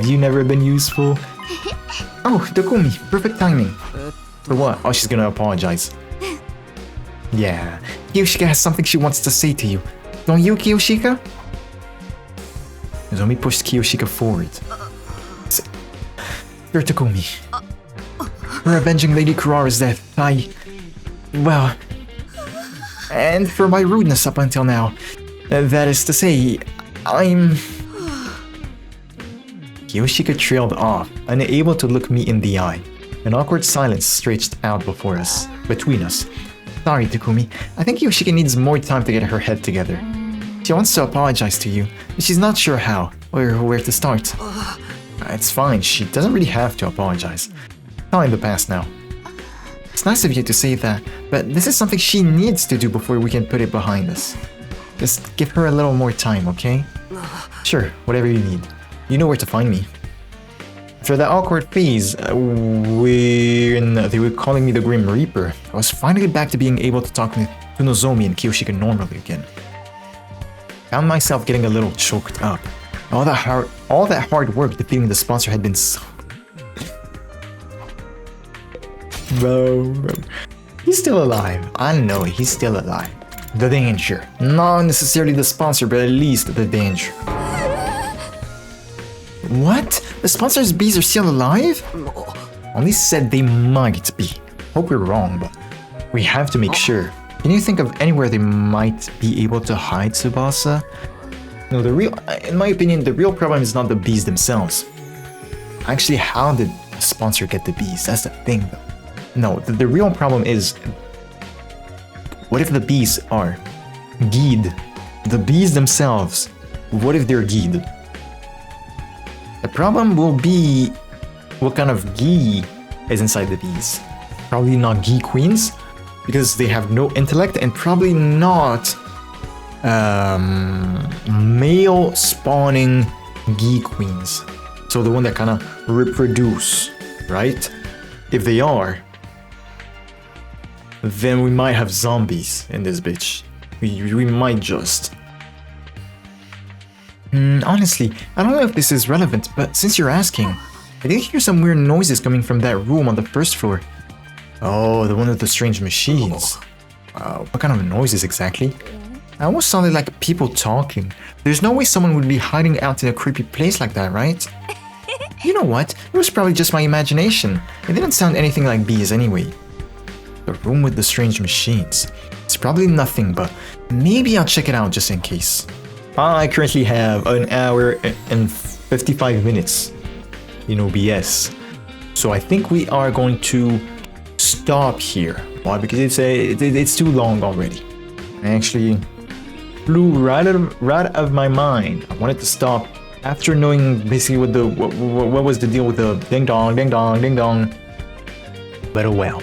you never been useful? Oh, Takumi, perfect timing. For what? Oh, she's gonna apologize. Yeah, Yoshika has something she wants to say to you. Don't you, Kiyoshika? Nozomi pushed Kiyoshika forward. You're Takumi. For avenging Lady Kurara's death, well... And for my rudeness up until now. That is to say, I'm... Kiyoshika trailed off, unable to look me in the eye. An awkward silence stretched out between us. Sorry, Takumi. I think Kiyoshika needs more time to get her head together. She wants to apologize to you, but she's not sure how, or where to start. It's fine, she doesn't really have to apologize. It's all in the past now. It's nice of you to say that, but this is something she needs to do before we can put it behind us. Just give her a little more time, okay? Sure, whatever you need. You know where to find me. After that awkward phase, when they were calling me the Grim Reaper, I was finally back to being able to talk to Nozomi and Kiyoshika normally again. Found myself getting a little choked up. All that hard work defeating the sponsor had been so... Bro. He's still alive. I know he's still alive. The danger. Not necessarily the sponsor, but at least the danger. What? The sponsor's bees are still alive? Only said they might be. Hope we're wrong, but we have to make sure. Can you think of anywhere they might be able to hide Tsubasa? No, in my opinion, the real problem is not the bees themselves. Actually, how did the sponsor get the bees? That's the thing, though. No, the real problem is... What if the bees are geed? The bees themselves, what if they're geed? The problem will be what kind of ghee is inside the bees. Probably not ghee queens, because they have no intellect, and probably not male spawning ghee queens. So the one that kind of reproduce, right? If they are, then we might have zombies in this bitch. We might just... honestly, I don't know if this is relevant, but since you're asking, I did hear some weird noises coming from that room on the first floor. Oh, the one with the strange machines. What kind of noises exactly? I almost sounded like people talking. There's no way someone would be hiding out in a creepy place like that, right? You know what? It was probably just my imagination. It didn't sound anything like bees anyway. The room with the strange machines. It's probably nothing, but maybe I'll check it out just in case. I currently have an hour and 55 minutes in OBS. So I think we are going to stop here. Why? Because it's too long already. I actually flew right out of my mind. I wanted to stop after knowing basically what was the deal with the ding dong, ding dong, ding dong. But oh well.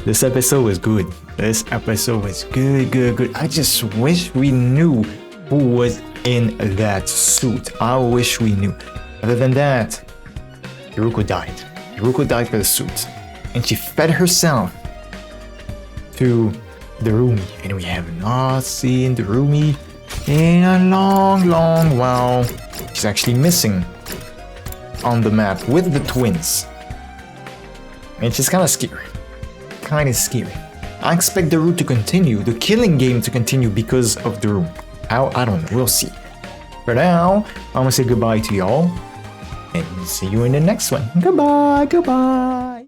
This episode was good. This episode was good. I just wish we knew who was in that suit. I wish we knew. Other than that, Hiruko died. Hiruko died for the suit. And she fed herself to Darumi. And we have not seen Darumi in a long while. She's actually missing on the map with the twins. It's just kind of scary. I expect the route to continue, the killing game to continue because of the room. How? I don't know, we'll see. For now, I'm gonna say goodbye to y'all, and see you in the next one. Goodbye.